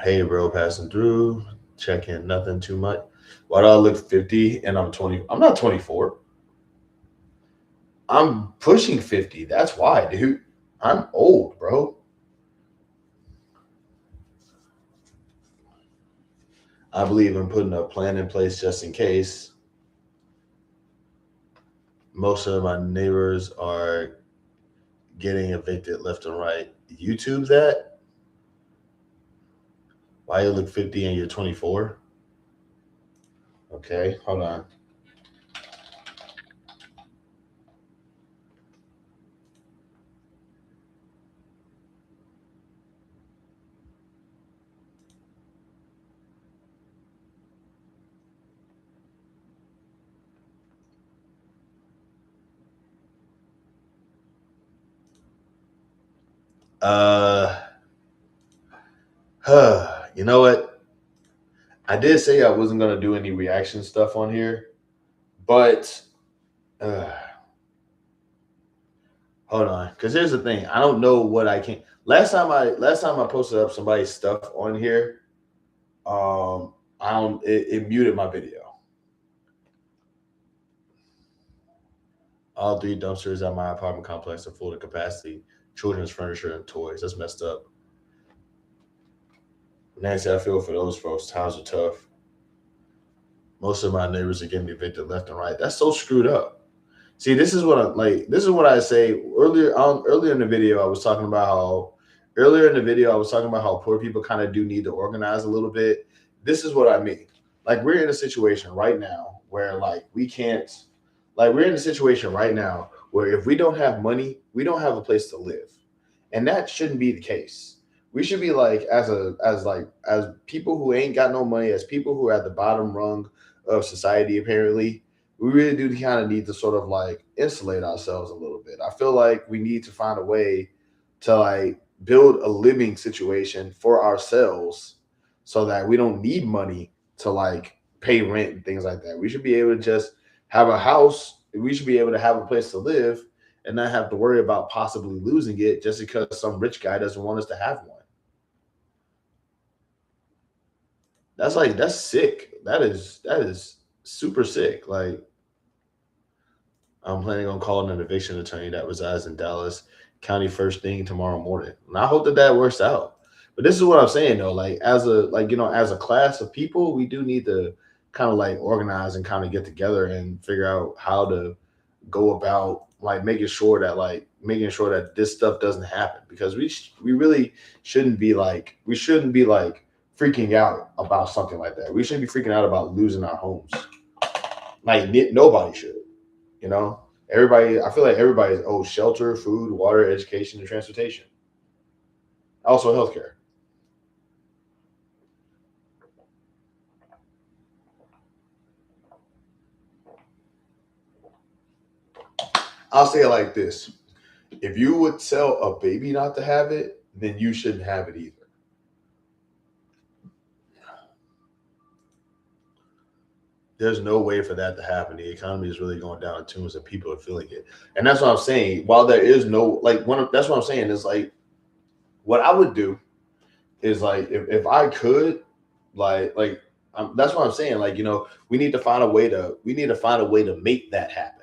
hey, bro, passing through, checking nothing too much? Why do I look 50 and I'm 20? I'm not 24. I'm pushing 50. That's why, dude. I'm old, bro. I believe in putting a plan in place just in case. Most of my neighbors are getting evicted left and right. YouTube that? Why you look 50 and you're 24? Okay, hold on. You know what? I did say I wasn't gonna do any reaction stuff on here, but hold on, because here's the thing. I don't know what I can. Last time I posted up somebody's stuff on here, I don't. It muted my video. All 3 dumpsters at my apartment complex are full to capacity. Children's furniture and toys. That's messed up. Nancy, I feel for those folks. Times are tough. Most of my neighbors are getting evicted left and right. That's so screwed up. See, this is what I say earlier. Earlier in the video, I was talking about how poor people kind of do need to organize a little bit. This is what I mean. Like, we're in a situation right now where we're in a situation right now where if we don't have money, we don't have a place to live, and that shouldn't be the case. We should be like, as people who ain't got no money, as people who are at the bottom rung of society, apparently, we really do kind of need to sort of like insulate ourselves a little bit. I feel like we need to find a way to like build a living situation for ourselves so that we don't need money to like pay rent and things like that. We should be able to just have a house. We should be able to have a place to live and not have to worry about possibly losing it just because some rich guy doesn't want us to have one. That's sick. That is super sick. Like, I'm planning on calling an eviction attorney that resides in Dallas County first thing tomorrow morning, and I hope that works out. But this is what I'm saying though. Like, as a class of people, we do need to kind of like organize and kind of get together and figure out how to go about like making sure that this stuff doesn't happen, because we really shouldn't be freaking out about something like that. We shouldn't be freaking out about losing our homes. Like, nobody should, everybody. I feel like everybody's owed shelter, food, water, education, and transportation. Also healthcare. I'll say it like this. If you would tell a baby not to have it, then you shouldn't have it either. There's no way for that to happen. The economy is really going down in tune, and people are feeling it. And that's what I'm saying. While there is no, that's what I'm saying is like, what I would do is like, if I could, that's what I'm saying. Like, we need to find a way to make that happen.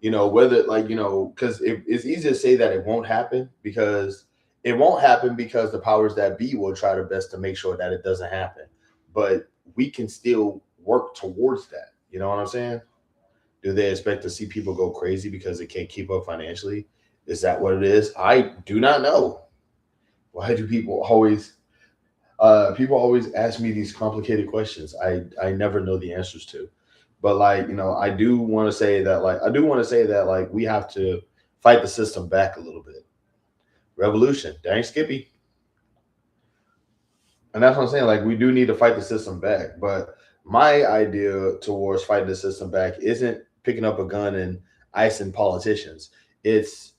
Because it's easy to say that it won't happen, because the powers that be will try their best to make sure that it doesn't happen. But we can still work towards that. You know what I'm saying? Do they expect to see people go crazy because they can't keep up financially? Is that what it is? I do not know. Why do people always ask me these complicated questions I never know the answers to? But I do want to say that we have to fight the system back a little bit. Revolution, dang Skippy. And that's what I'm saying. Like, we do need to fight the system back. But my idea towards fighting the system back isn't picking up a gun and icing politicians. It's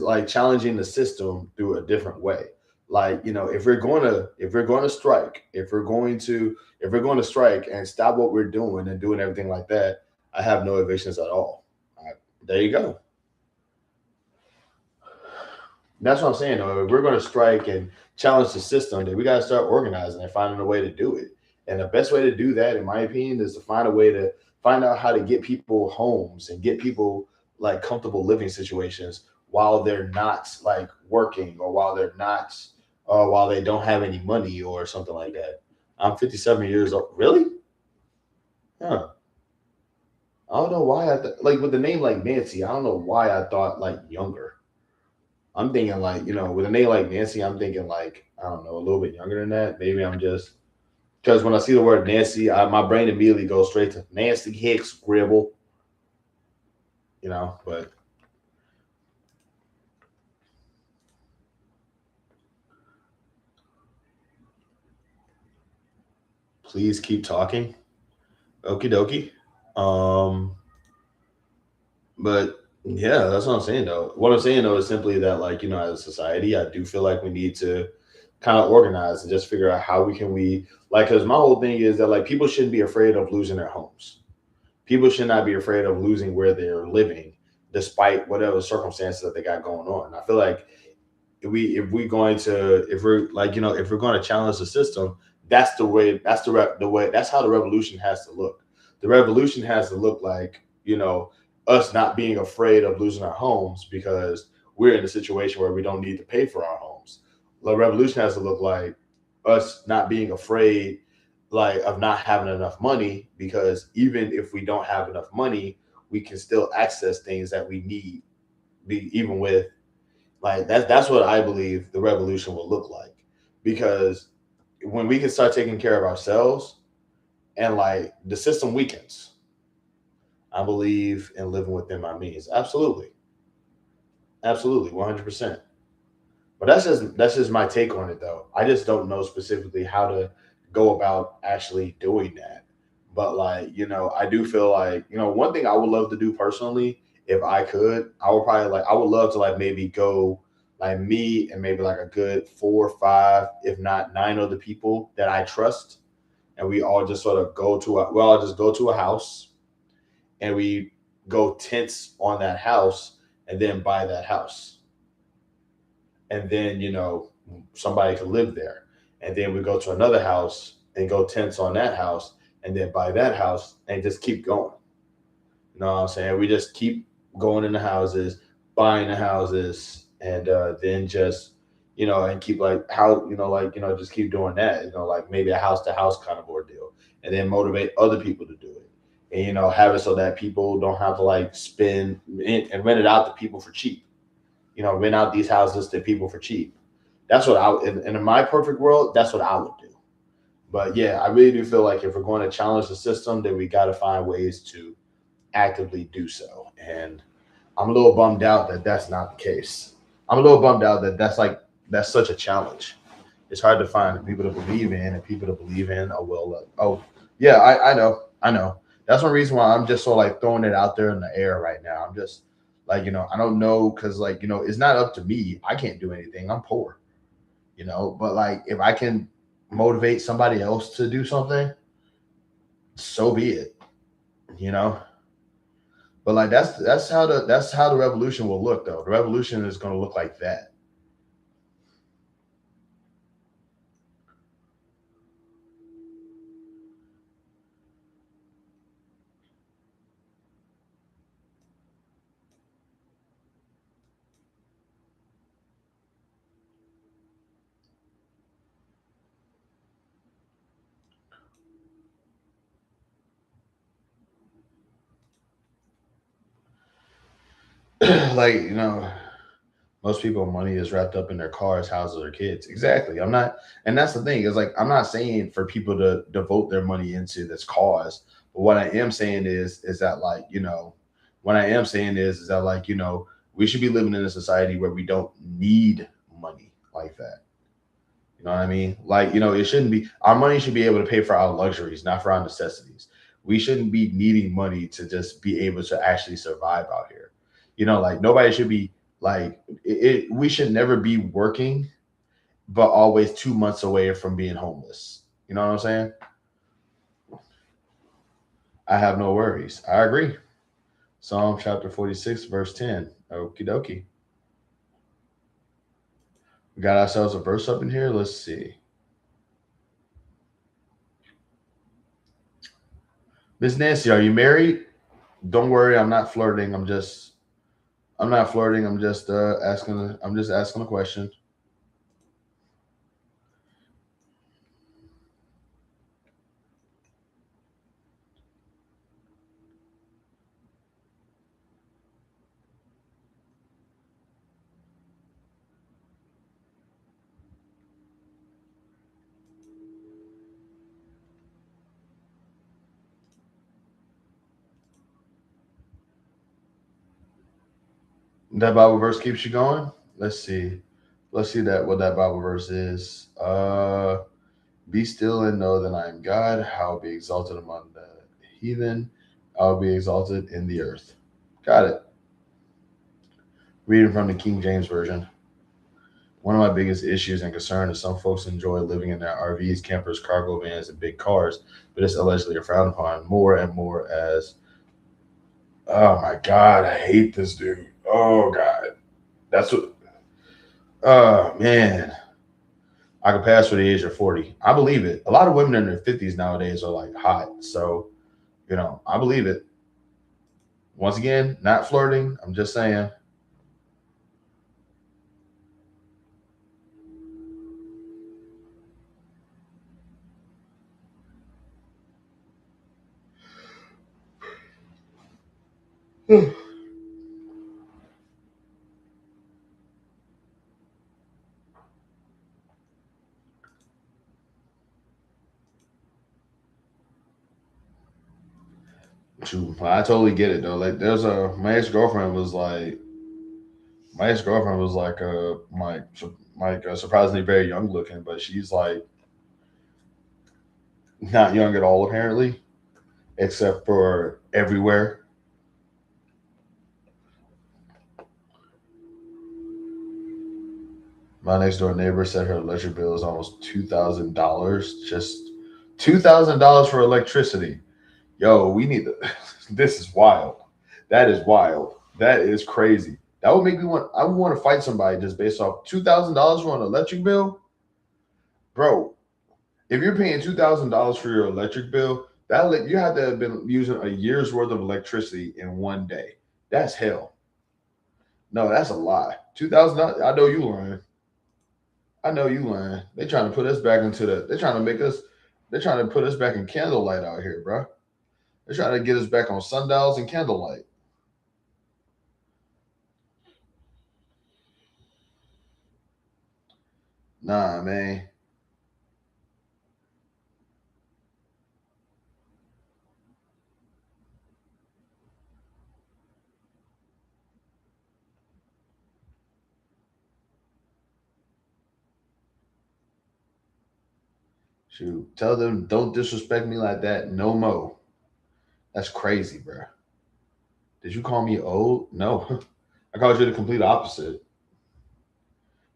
like challenging the system through a different way. Like, if we're going to strike and stop what we're doing and doing everything like that, I have no evictions at all. There you go. That's what I'm saying, though. If we're going to strike and challenge the system, then we got to start organizing and finding a way to do it. And the best way to do that, in my opinion, is to find out how to get people homes and get people like comfortable living situations while they're not like working, or while they don't have any money or something like that. I'm 57 years old. Really? Huh. I don't know why with the name like Nancy, I don't know why I thought like younger. I'm thinking like, with a name like Nancy, I'm thinking like, I don't know, a little bit younger than that. Maybe I'm just because when I see the word Nancy, my brain immediately goes straight to Nancy Hicks Gribble. But please keep talking. Okie dokie. But yeah, that's what I'm saying though. What I'm saying though is simply that like, as a society, I do feel like we need to kind of organize and just figure out how we like, because my whole thing is that like people shouldn't be afraid of losing their homes. People should not be afraid of losing where they're living, despite whatever circumstances that they got going on. I feel like if we're going to challenge the system, that's the way. That's how the revolution has to look. The revolution has to look like us not being afraid of losing our homes because we're in a situation where we don't need to pay for our homes. The revolution has to look like us not being afraid like of not having enough money because even if we don't have enough money, we can still access things that we need. Even with like that's what I believe the revolution will look like. Because when we can start taking care of ourselves and like the system weakens, I believe in living within my means. Absolutely. Absolutely, 100%. But that's just my take on it though. I just don't know specifically how to go about actually doing that. But like, I do feel like, one thing I would love to do personally, if I could, I would love to like maybe go like me and maybe like a good 4 or 5, if not 9 other people that I trust. And we all just sort of we all just go to a house and we go tents on that house and then buy that house and then somebody could live there, and then we go to another house and go tents on that house, and then buy that house and just keep going. You know what I'm saying? We just keep going in the houses, buying the houses, and then just and keep like how just keep doing that. Like maybe a house to house kind of ordeal, and then motivate other people to do it, and have it so that people don't have to like spend and rent it out to people for cheap. Rent out these houses to people for cheap. That's what in my perfect world, that's what I would do. But yeah, I really do feel like if we're going to challenge the system, then we got to find ways to actively do so. And I'm a little bummed out that that's not the case. I'm a little bummed out that that's such a challenge. It's hard to find people to believe in and people to believe in. Oh well, yeah, I know. That's one reason why I'm just so like throwing it out there in the air right now. I'm just like I don't know because like it's not up to me. I can't do anything. I'm poor, But like if I can motivate somebody else to do something, so be it, you know. But like that's how the revolution will look though. The revolution is going to look like that. Like most people money is wrapped up in their cars, houses, or kids. Exactly. I'm not, and that's the thing is like I'm not saying for people to devote their money into this cause, but what I am saying is that like what I am saying is that like we should be living in a society where we don't need money like that. You know what I mean? Like it shouldn't be our money should be able to pay for our luxuries, not for our necessities. We shouldn't be needing money to just be able to actually survive out here. Like nobody should be like we should never be working but always 2 months away from being homeless. You know what I'm saying? I have no worries. I agree. Psalm chapter 46, verse 10. Okie dokie. We got ourselves a verse up in here. Let's see. Miss Nancy, are you married? Don't worry, I'm not flirting. I'm not flirting. I'm just asking a question. That Bible verse keeps you going. Let's see. Let's see that what that Bible verse is. Be still and know that I am God. I'll be exalted among the heathen. I'll be exalted in the earth. Got it. Reading from the King James Version. One of my biggest issues and concern is some folks enjoy living in their RVs, campers, cargo vans, and big cars, but it's allegedly frowned upon more and more as, oh my God, I hate this dude. Oh God. That's what, oh man. I could pass for the age of 40. I believe it. A lot of women in their 50s nowadays are like hot. So, I believe it. Once again, not flirting. I'm just saying. True. I totally get it though. Like my ex-girlfriend was like surprisingly very young looking, but she's like not young at all apparently, except for everywhere. My next door neighbor said her electric bill is almost $2,000. Just $2,000 for electricity. Yo, we need to. This is wild. That is wild. That is crazy. That would make me want. I would want to fight somebody just based off $2,000 for an electric bill, bro. If you're paying $2,000 for your electric bill, you have to have been using a year's worth of electricity in one day. That's hell. No, that's a lie. $2,000. I know you lying. I know you lying. They trying to put us back into the. They're trying to make us. They're trying to put us back in candlelight out here, bro. They're trying to get us back on sundials and candlelight. Nah, man. Shoot. Tell them don't disrespect me like that no more. That's crazy, bro. Did you call me old? No. I called you the complete opposite.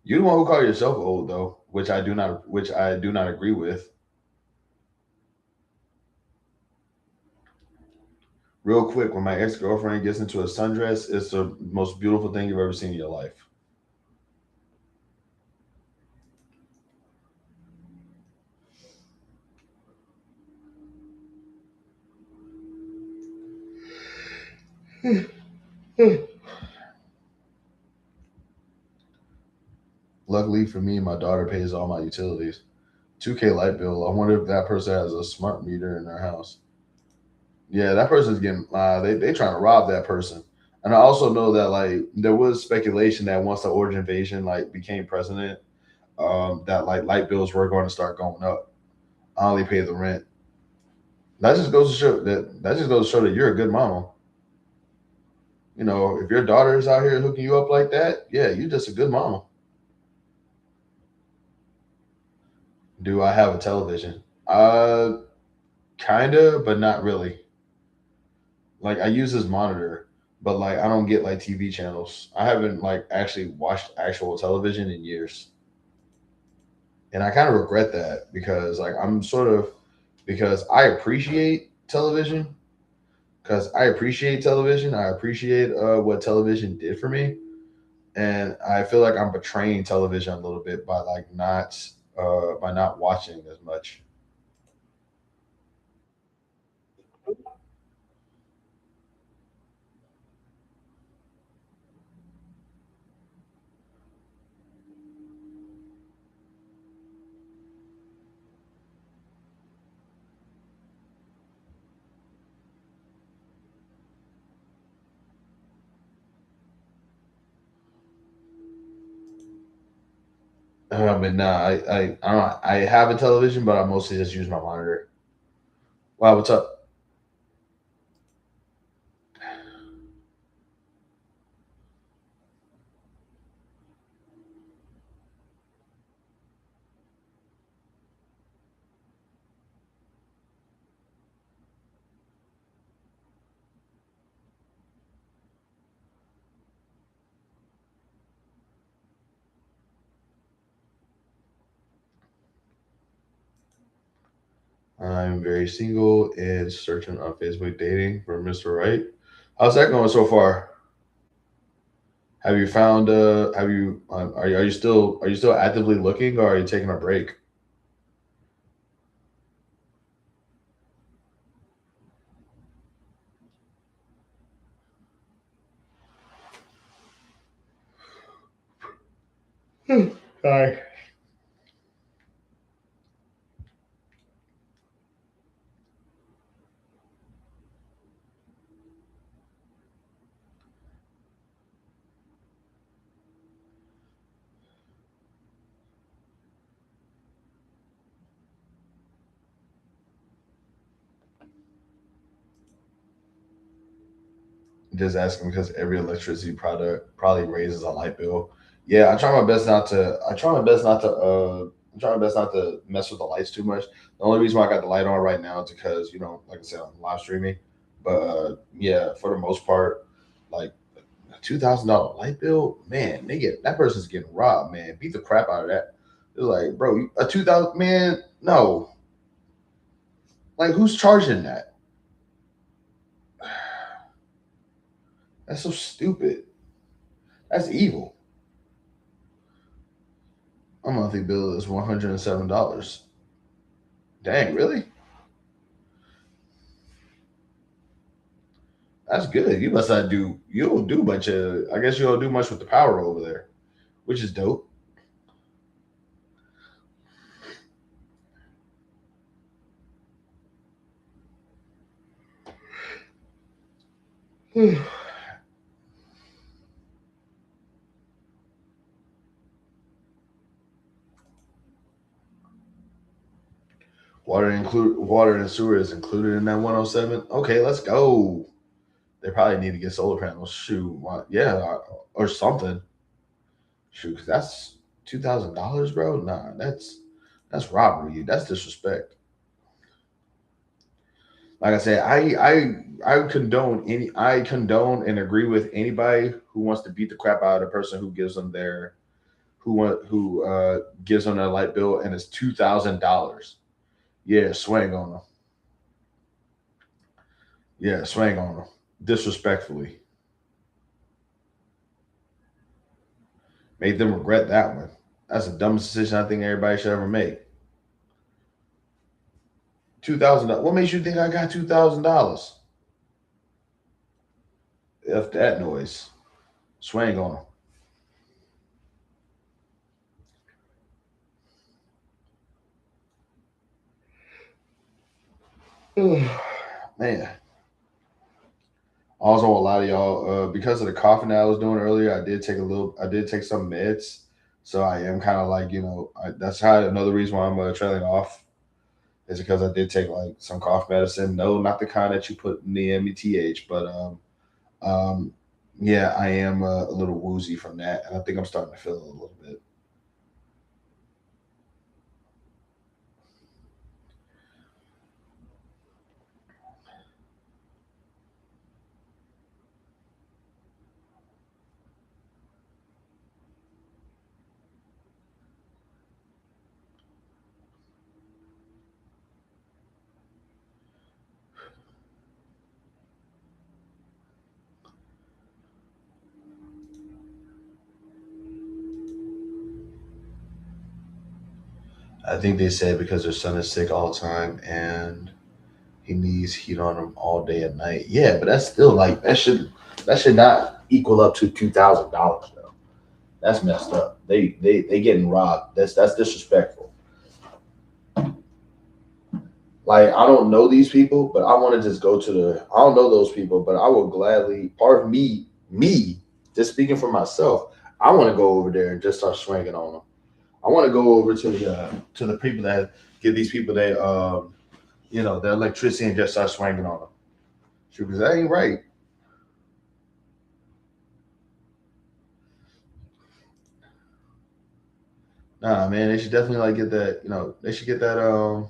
You're the one who called yourself old though, which I do not agree with. Real quick, when my ex-girlfriend gets into a sundress, it's the most beautiful thing you've ever seen in your life. Luckily for me, my daughter pays all my utilities. $2K light bill. I wonder if that person has a smart meter in their house. Yeah, that person's getting they trying to rob that person. And I also know that like there was speculation that once the Orange invasion like became president, that like light bills were going to start going up. I only pay the rent. That just goes to show that you're a good mama. If your daughter is out here hooking you up like that, yeah, you're just a good mama. Do I have a television? Kinda, but not really. Like I use this monitor, but like I don't get like TV channels. I haven't like actually watched actual television in years. And I kind of regret that because like because I appreciate television. Because I appreciate television. I appreciate what television did for me. And I feel like I'm betraying television a little bit by like not watching as much. But nah, I have a television, but I mostly just use my monitor. Wow, what's up? I'm very single and searching on Facebook dating for Mr. Right. How's that going so far? Have you found have you are you still actively looking or are you taking a break? Sorry. Just asking because every electricity product probably raises a light bill. Yeah, I try my best not to. I try my best not to. I try my best not to mess with the lights too much. The only reason why I got the light on right now is because like I said, I'm live streaming. But yeah, for the most part, like a $2,000 light bill, man, that person's getting robbed, man. Beat the crap out of that. It's like, bro, a 2,000, man, no. Like, who's charging that? That's so stupid. That's evil. My monthly bill is $107. Dang, really? That's good. You must not do. You don't do much. I guess you don't do much with the power over there, which is dope. Water and sewer is included in that 107. Okay, let's go. They probably need to get solar panels. Shoot, yeah, or something. Shoot, 'cause that's $2,000, bro. Nah, that's robbery. That's disrespect. Like I said, I condone and agree with anybody who wants to beat the crap out of the person who gives them their who gives them their light bill and it's $2,000. Yeah, swing on them. Yeah, swing on them. Disrespectfully, made them regret that one. That's the dumbest decision I think everybody should ever make. $2,000. What makes you think I got $2,000? F that noise. Swing on them. Man. Also, a lot of y'all, because of the coughing that I was doing earlier, I did take some meds. So I am kind of like, that's how another reason why I'm trailing off is because I did take like some cough medicine. No, not the kind that you put in the METH, but um, yeah, I am a little woozy from that, and I think I'm starting to feel it a little bit. I think they said because their son is sick all the time and he needs heat on him all day and night. Yeah, but that's still like that should not equal up to $2,000 though. That's messed up. They getting robbed. That's disrespectful. Like I don't know these people, but I want to just go to the. I don't know those people, but I will gladly. Part of me, just speaking for myself, I want to go over there and just start swinging on them. I want to go over to the people that give these people their electricity and just start swinging on them. Because that ain't right. Nah, man, they should definitely like get that. They should get that.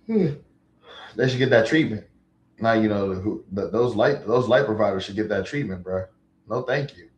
They should get that treatment. Now those light providers should get that treatment, bro. No, thank you.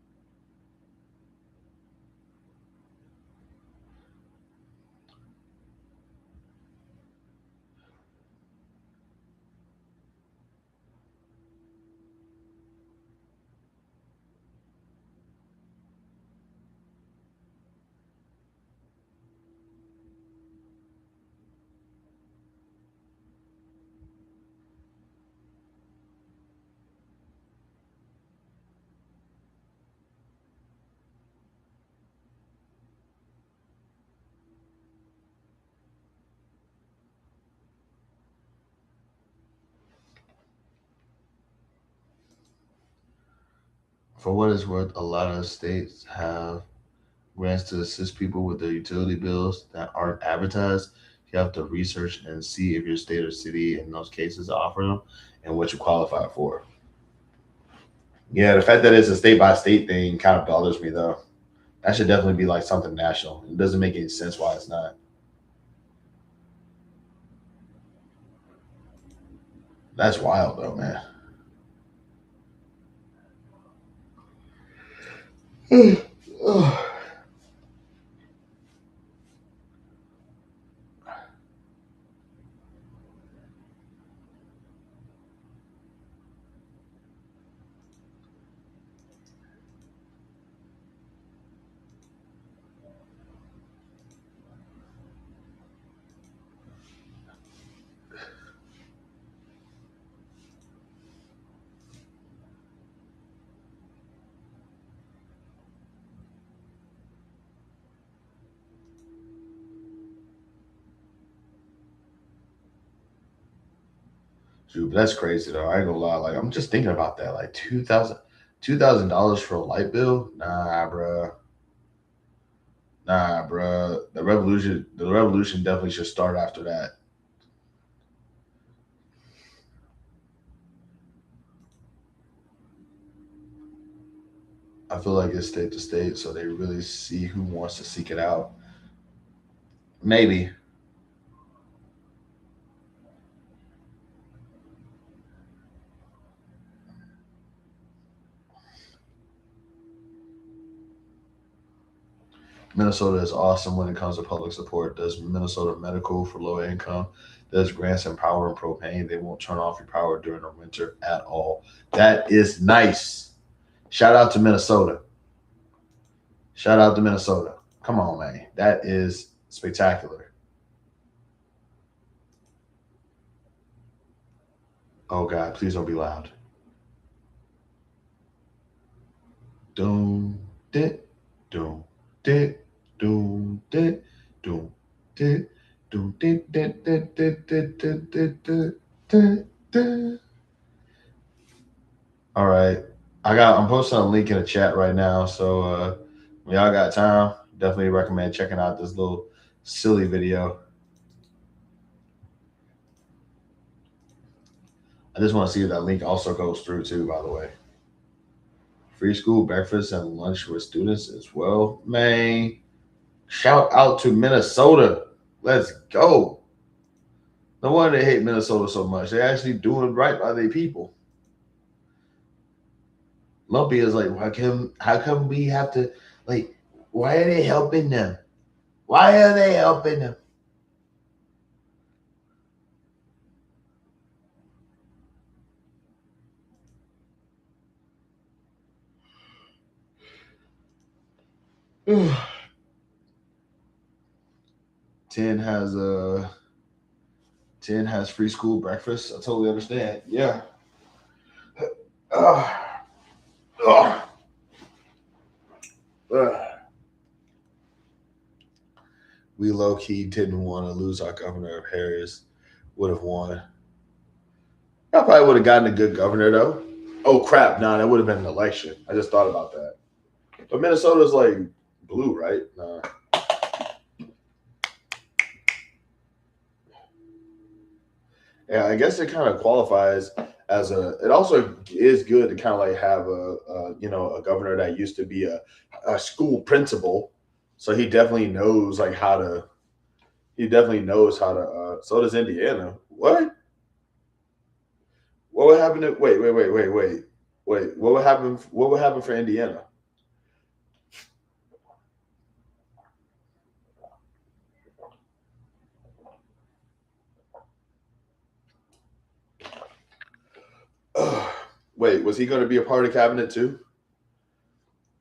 For what it's worth, a lot of states have grants to assist people with their utility bills that aren't advertised. You have to research and see if your state or city in those cases offer them and what you qualify for. Yeah, the fact that it's a state by state thing kind of bothers me though. That should definitely be like something national. It doesn't make any sense why it's not. That's wild though, man. Dude, that's crazy though. I ain't gonna lie. Like I'm just thinking about that. Like $2,000 for a light bill? Nah, bruh. Nah, bruh. The revolution definitely should start after that. I feel like it's state to state, so they really see who wants to seek it out. Maybe. Minnesota is awesome when it comes to public support. Does Minnesota Medical for low income. Does grants and power and propane. They won't turn off your power during the winter at all. That is nice. Shout out to Minnesota. Shout out to Minnesota. Come on, man. That is spectacular. Oh God, please don't be loud. Doom dit doom dit doom dit doom dit doom dit dit dit dit dit dit dit dit dit. All right. I'm posting a link in the chat right now. So when y'all got time, definitely recommend checking out this little silly video. I just want to see if that link also goes through too, by the way. Free school breakfast and lunch with students as well. Man, shout out to Minnesota. Let's go. No wonder they hate Minnesota so much. They're actually doing right by their people. Lumpy is like, how come we have to, like, why are they helping them? Why are they helping them? Ten has free school breakfast. I totally understand. Yeah. Uh, uh, we low key didn't want to lose our governor if Harris would have won. I probably would have gotten a good governor though. Oh crap! Nah, that would have been an election. I just thought about that. But Minnesota's like blue, right? Nah. Yeah, I guess it kind of qualifies as a. It also is good to kind of like have a governor that used to be a school principal, so he definitely knows like how to. He definitely knows how to. So does Indiana. What? What would happen? Wait. What would happen? What would happen for Indiana? Wait, was he going to be a part of cabinet too?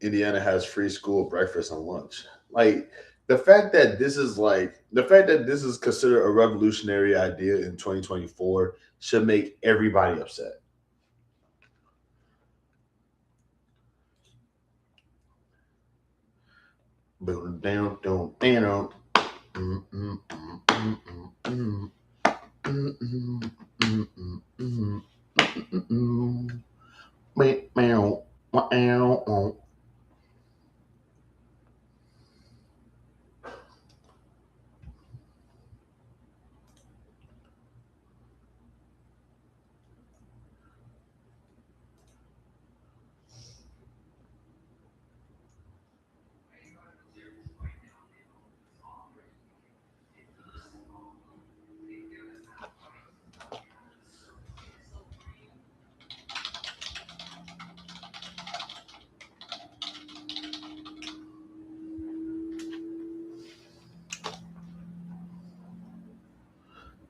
Indiana has free school breakfast and lunch. Like the fact that this is considered a revolutionary idea in 2024 should make everybody upset.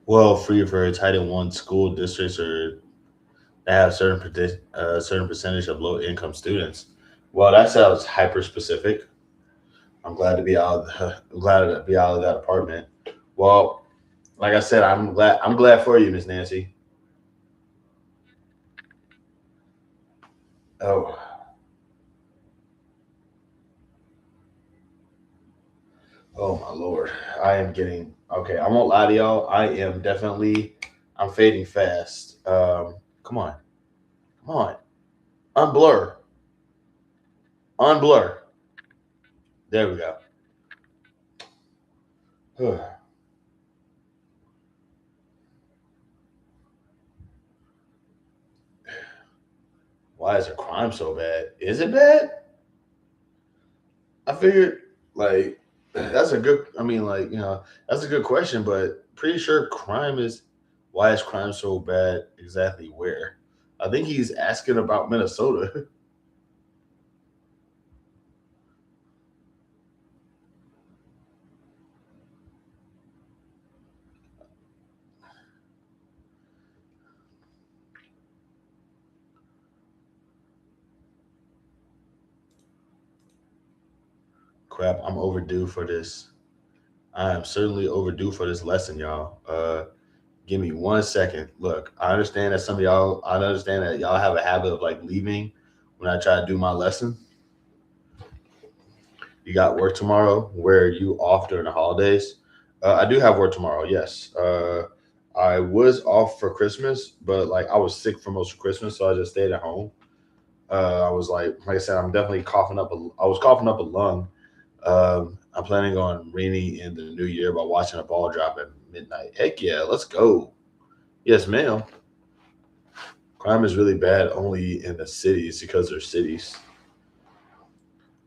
Well, free for Title One school districts or that have certain percentage of low income students. Well, that sounds hyper specific. I'm glad to be out. I'm glad to be out of that apartment. Well, like I said, I'm glad. I'm glad for you, Miss Nancy. Oh, oh my lord. I am getting okay. I won't lie to y'all. I am definitely. I'm fading fast. Come on, come on. Unblur, unblur. There we go. Why is the crime so bad? Is it bad? I figured like that's a good. I mean, like that's a good question, but pretty sure crime is. Why is crime so bad? Exactly where? I think he's asking about Minnesota. Crap, I'm overdue for this. I am certainly overdue for this lesson, y'all. Give me 1 second. Look, I understand that some of y'all. I understand that y'all have a habit of like leaving when I try to do my lesson. You got work tomorrow. Where are you off during the holidays? I do have work tomorrow. Yes. I was off for Christmas, but like I was sick for most of Christmas, so I just stayed at home. I was like I said, I'm definitely coughing up. I was coughing up a lung. I'm planning on ringing in the new year by watching a ball drop at midnight. Heck yeah, let's go. Yes, ma'am. Crime is really bad only in the cities because they're cities.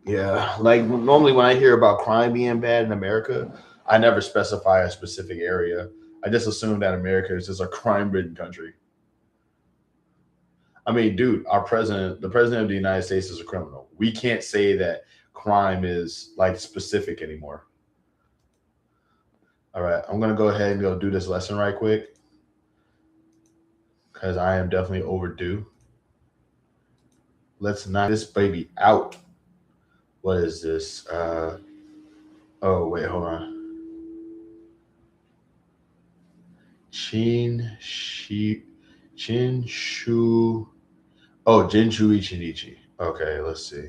Yeah, like normally when I hear about crime being bad in America, I never specify a specific area. I just assume that America is just a crime-ridden country. I mean, dude, the president of the United States is a criminal. We can't say that crime is like specific anymore. All right, I'm gonna go ahead and go do this lesson right quick because I am definitely overdue. Let's knock this baby out. What is this? Oh wait, hold on. Chin Shi Chin Shu. Oh, Jinshu Ichinichi. Okay, let's see.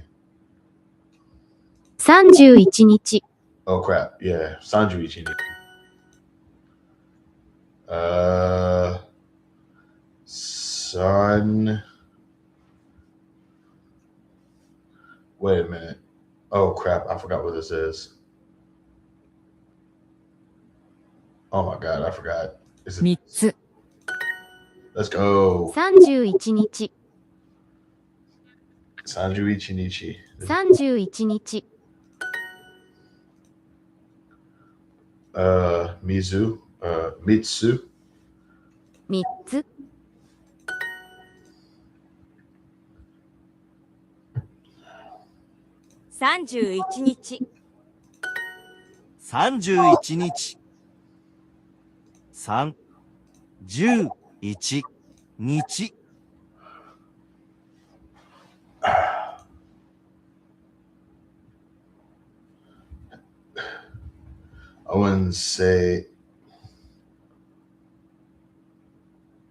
31日 Oh crap. Yeah, Sanju Ichinichi. Son. Wait a minute. Oh crap, I forgot what this is. Oh my god, I forgot. Is it? 3つ Let's go. 31日 Sanju Ichinichi. 31日 Mizu. Mitsu. 3つ 31日 31日3、11日 I wouldn't say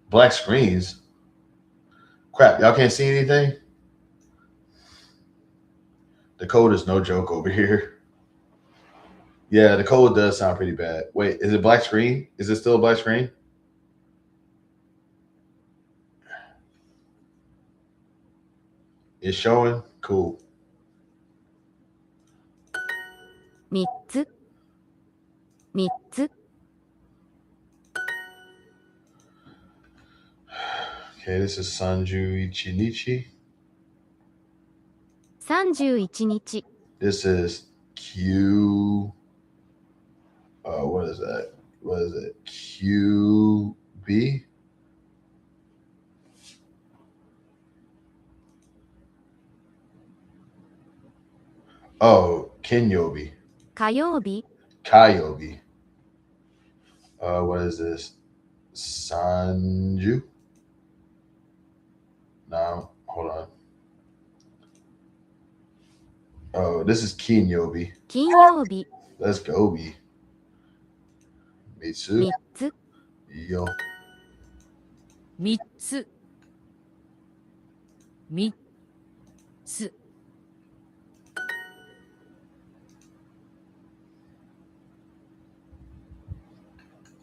black screens. Crap, y'all can't see anything? The code is no joke over here. Yeah, the code does sound pretty bad. Wait, is it black screen? Is it still a black screen? It's showing? Cool. 3つ3つ Okay, this is Sanju Ichinichi. 31日 This is Q. What is that? What is it? QB? Oh, Kenyobi. 火曜日 Kyobi. What is this? Sanju? No, hold on. Oh, this is Kinyobi. 金曜日 Let's go, B. Mitsu. 3つ Yo. 3つ3つ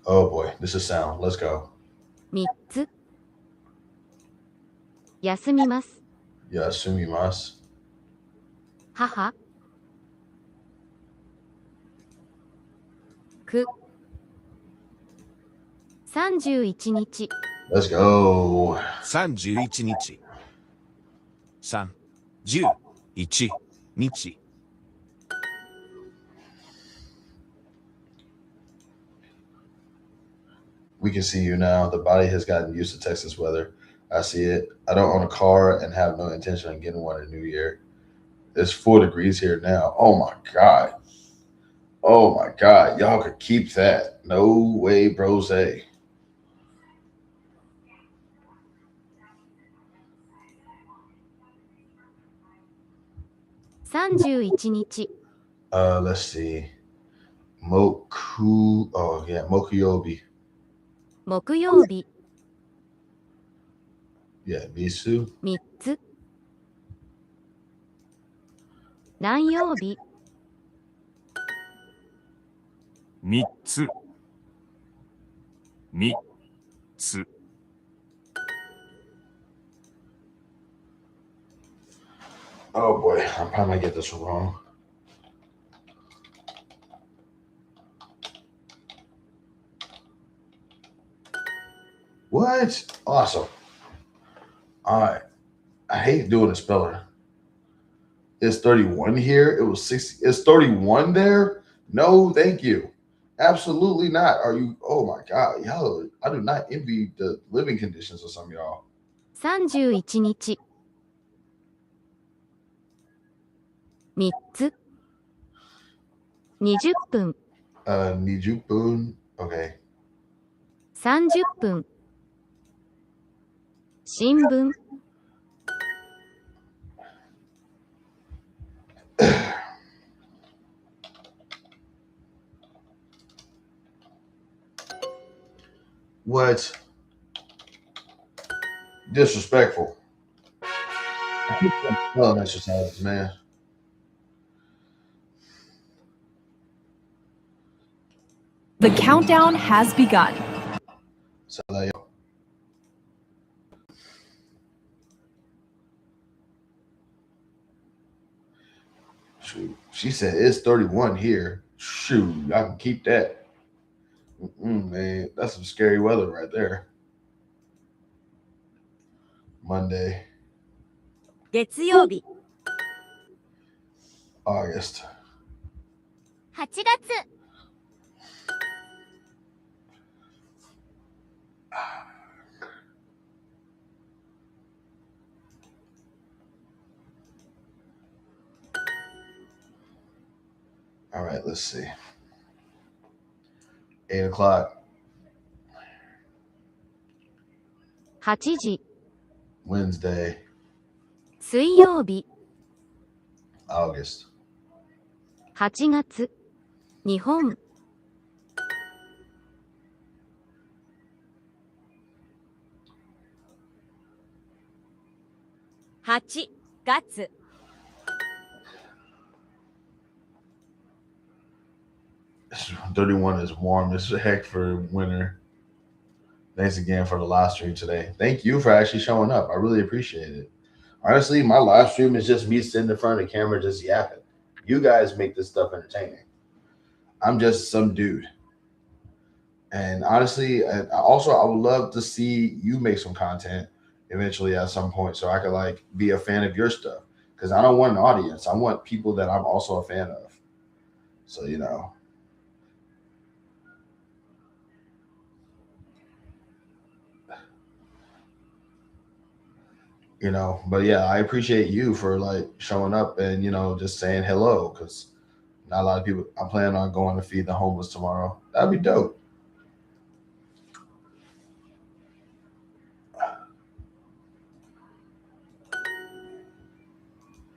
Oh boy, this is sound. Let's go. 3つ休みます Yasumimasu. 母く31日 Let's go. 31日。3、10、1、日。We can see you now. The body has gotten used to Texas weather. I see it. I don't own a car and have no intention of getting one in the new year. It's 4 degrees here now. Oh my God. Oh my God. Y'all could keep that. No way, brose. 31日 Let's see. Mokuyobi. 木曜日 Yeah, Misu. 3つ何曜日3つ。3つ。 Oh boy, I'm probably gonna get this wrong. What? Awesome. All right. I hate doing a speller. It's 31 here. It was 60. It's 31 there. No, thank you. Absolutely not. Are you? Oh my God, y'all! I do not envy the living conditions of some of y'all. 31日3つ20分 Nijupun. Okay. 30分新聞 What? Disrespectful. Oh, exercises, man. The countdown has begun. So, shoot, she said it's 31 here. Shoot, I can keep that. Man, that's some scary weather right there. Monday, 月曜日 August. 8月 All right, let's see. 8 o'clock, 8時 Wednesday, 水曜日 August. 8月日本 8月 31 is warm as heck for winter. Thanks again for the live stream today. Thank you for actually showing up. I really appreciate it. Honestly, my live stream is just me sitting in front of the camera just yapping. You guys make this stuff entertaining. I'm just some dude. And honestly, I would love to see you make some content eventually at some point so I could like be a fan of your stuff. Because I don't want an audience. I want people that I'm also a fan of. So, but yeah, I appreciate you for like showing up and just saying hello, because not a lot of people. I'm planning on going to feed the homeless tomorrow. That'd be dope.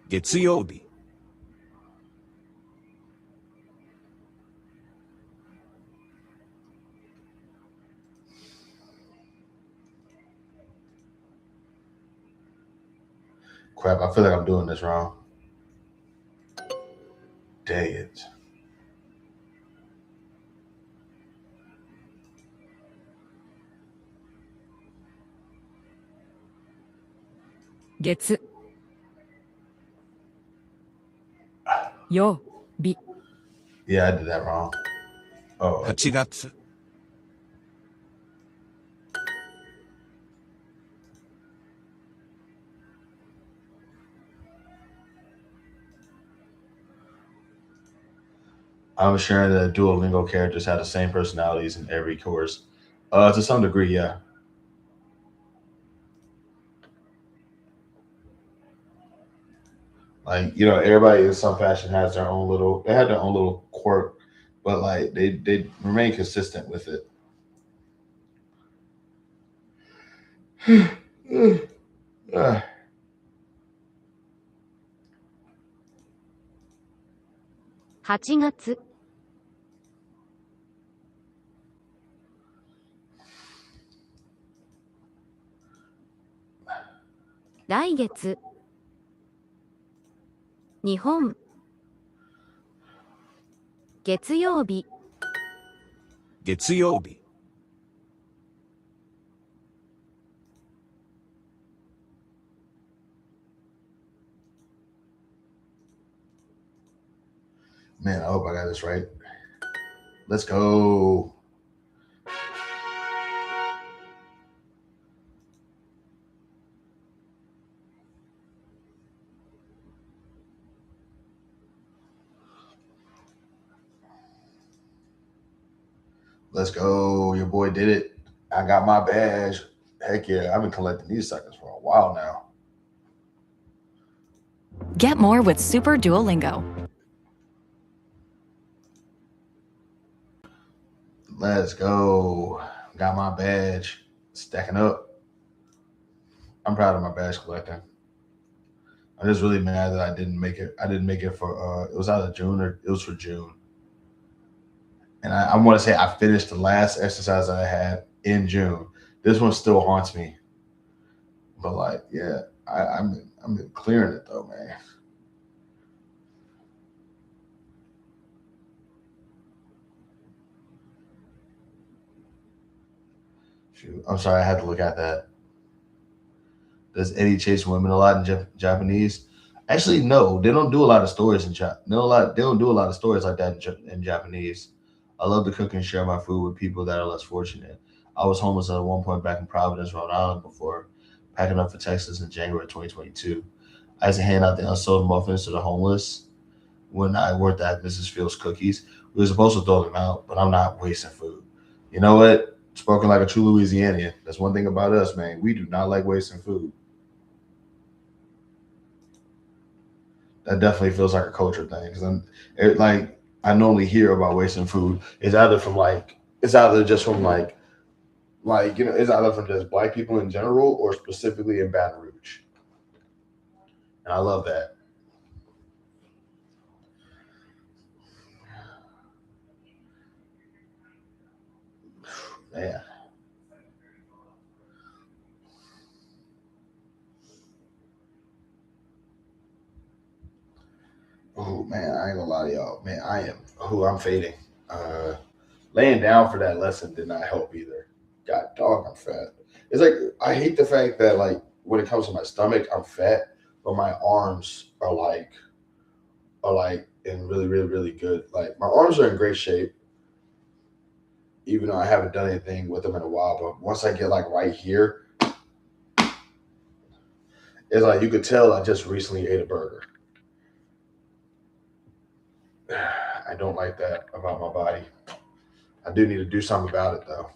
Getsuyobi. Crap, I feel like I'm doing this wrong. Dang it. Getsu. Yobi. Yeah, I did that wrong. Oh, 8月 I was sharing that Duolingo characters have the same personalities in every course. To some degree, yeah. Like, everybody in some fashion has their own little, they had their own little quirk, but like they remain consistent with it. Uh, 8月 来月 日本 月曜日 月曜日 Man, I hope I got this right. Let's go. Let's go. Your boy did it. I got my badge. Heck yeah. I've been collecting these suckers for a while now. Get more with Super Duolingo. Let's go. Got my badge. Stacking up. I'm proud of my badge collecting. I'm just really mad that I didn't make it. I didn't make it for it was either June or it was for June. And I want to say I finished the last exercise that I had in June. This one still haunts me. But like, yeah, I'm clearing it though, man. Shoot, I'm sorry, I had to look at that. Does Eddie chase women a lot in Japanese? Actually, no. They don't do a lot of stories in Japanese. They don't do a lot of stories like that in Japanese. I love to cook and share my food with people that are less fortunate. I was homeless at one point back in Providence, Rhode Island, before packing up for Texas in January 2022. I used to hand out the unsold muffins to the homeless when I worked at Mrs. Fields Cookies. We were supposed to throw them out, but I'm not wasting food. You know what? Spoken like a true Louisianian. That's one thing about us, man. We do not like wasting food. That definitely feels like a culture thing, because I normally hear about wasting food. It's either just from it's either from just Black people in general or specifically in Baton Rouge. And I love that. Man. Oh man, I ain't gonna lie to y'all. Man, I'm fading. Laying down for that lesson did not help either. God dog, I'm fat. It's like I hate the fact that like when it comes to my stomach, I'm fat, but my arms are like in really, really, really good. Like my arms are in great shape, even though I haven't done anything with them in a while. But once I get like right here, it's like you could tell I just recently ate a burger. I don't like that about my body. I do need to do something about it though.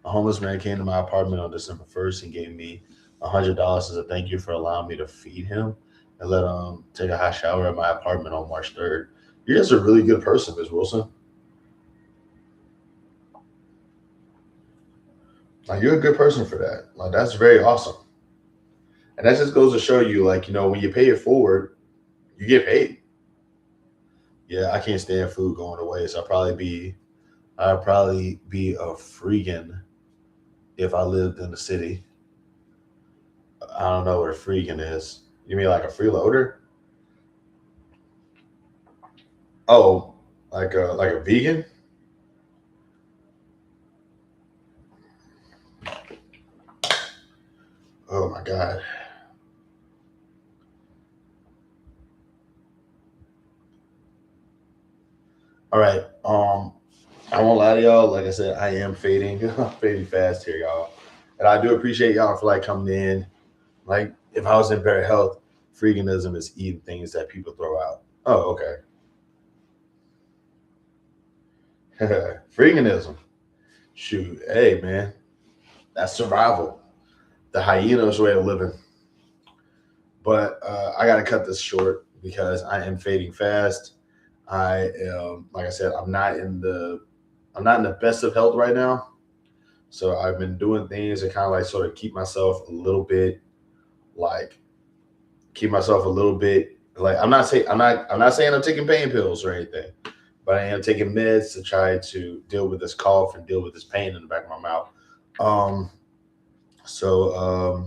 A homeless man came to my apartment on December 1st and gave me $100 as a thank you for allowing me to feed him and let him take a hot shower at my apartment on March 3rd. You're just a really good person, Ms. Wilson. Like you're a good person for that. Like that's very awesome. And that just goes to show you, like, you know, when you pay it forward, you get paid. Yeah, I can't stand food going to waste. I'd probably be a freegan if I lived in the city. I don't know what a freegan is. You mean like a freeloader? Oh, like a vegan? Oh my God. All right. I won't lie to y'all. Like I said, I am fading. I'm fading fast here, y'all. And I do appreciate y'all for like coming in. Like if I was in better health, freeganism is eating things that people throw out. Oh, okay. Freeganism. Shoot. Hey, man. That's survival. The hyena's way of living. But I got to cut this short because I am fading fast. I am, like I said, I'm not in the best of health right now. So I've been doing things to kind of like sort of keep myself a little bit like I'm not saying I'm taking pain pills or anything, but I am taking meds to try to deal with this cough and deal with this pain in the back of my mouth. So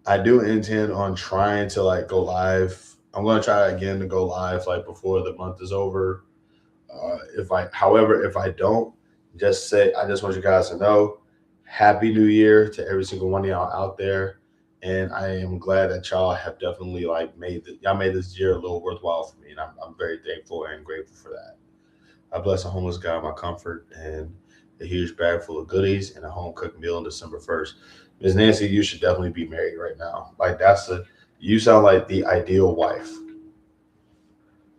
I do intend on trying to like go live. I'm going to try again to go live like before the month is over. If I don't, I just want you guys to know, Happy New Year to every single one of y'all out there. And I am glad that y'all have definitely like made this year a little worthwhile for me. And I'm very thankful and grateful for that. I bless a homeless guy my comfort and a huge bag full of goodies and a home cooked meal on December 1st. Ms. Nancy, you should definitely be married right now. Like you sound like the ideal wife.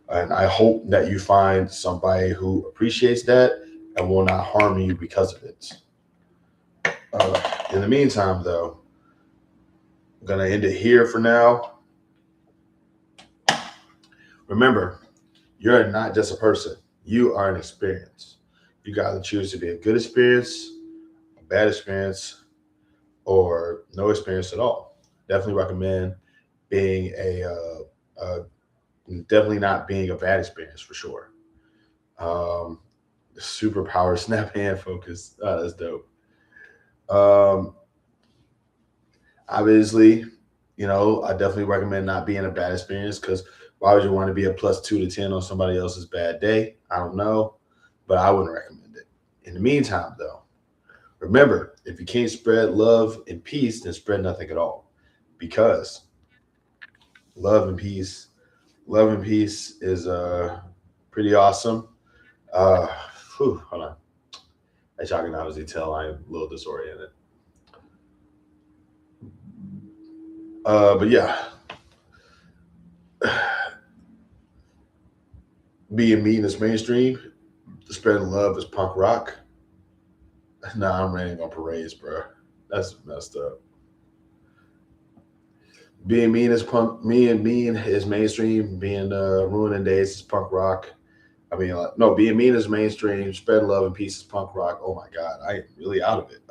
And I hope that you find somebody who appreciates that and will not harm you because of it. In the meantime, though, I'm going to end it here for now. Remember, you're not just a person. You are an experience. You got to choose to be a good experience, a bad experience, or no experience at all. Definitely recommend being definitely not being a bad experience for sure. Superpower snap hand focus. That's dope. Obviously, you know, I definitely recommend not being a bad experience because why would you want to be a +2 to 10 on somebody else's bad day? I don't know, but I wouldn't recommend it. In the meantime, though, remember, if you can't spread love and peace, then spread nothing at all. Because love and peace is pretty awesome. Hold on. As y'all can obviously tell, I'm a little disoriented. But yeah. Being mean is mainstream. Spreading love is punk rock. Nah, I'm raining on parades, bro. That's messed up. Being mean is mean is mainstream. Being ruining days is punk rock. I mean, no, being mean is mainstream. Spread love and peace is punk rock. Oh my God, I am really out of it.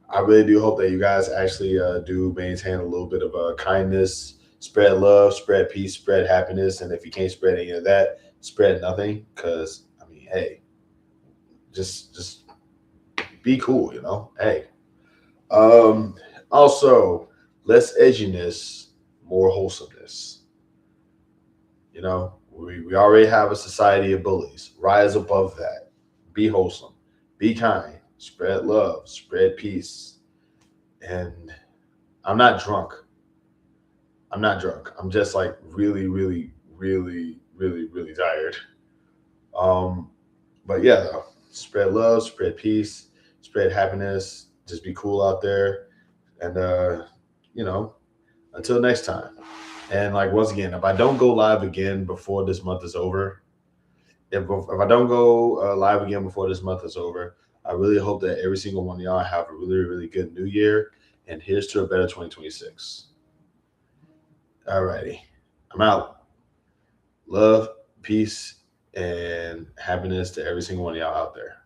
I really do hope that you guys actually do maintain a little bit of kindness, spread love, spread peace, spread happiness, and if you can't spread any of that, spread nothing. Because I mean, hey, just be cool, you know. Hey, also less edginess, more wholesomeness. You know, we already have a society of bullies. Rise above that. Be wholesome. Be kind. Spread love. Spread peace. And I'm not drunk. I'm not drunk. I'm just like really, really, really, really, really tired. But yeah, though, spread love, spread peace, spread happiness. Just be cool out there, and you know, until next time. And like once again, if I don't go live again before this month is over, if I don't go live again before this month is over, I really hope that every single one of y'all have a really, really good new year. And here's to a better 2026. All righty. I'm out. Love, peace, and happiness to every single one of y'all out there.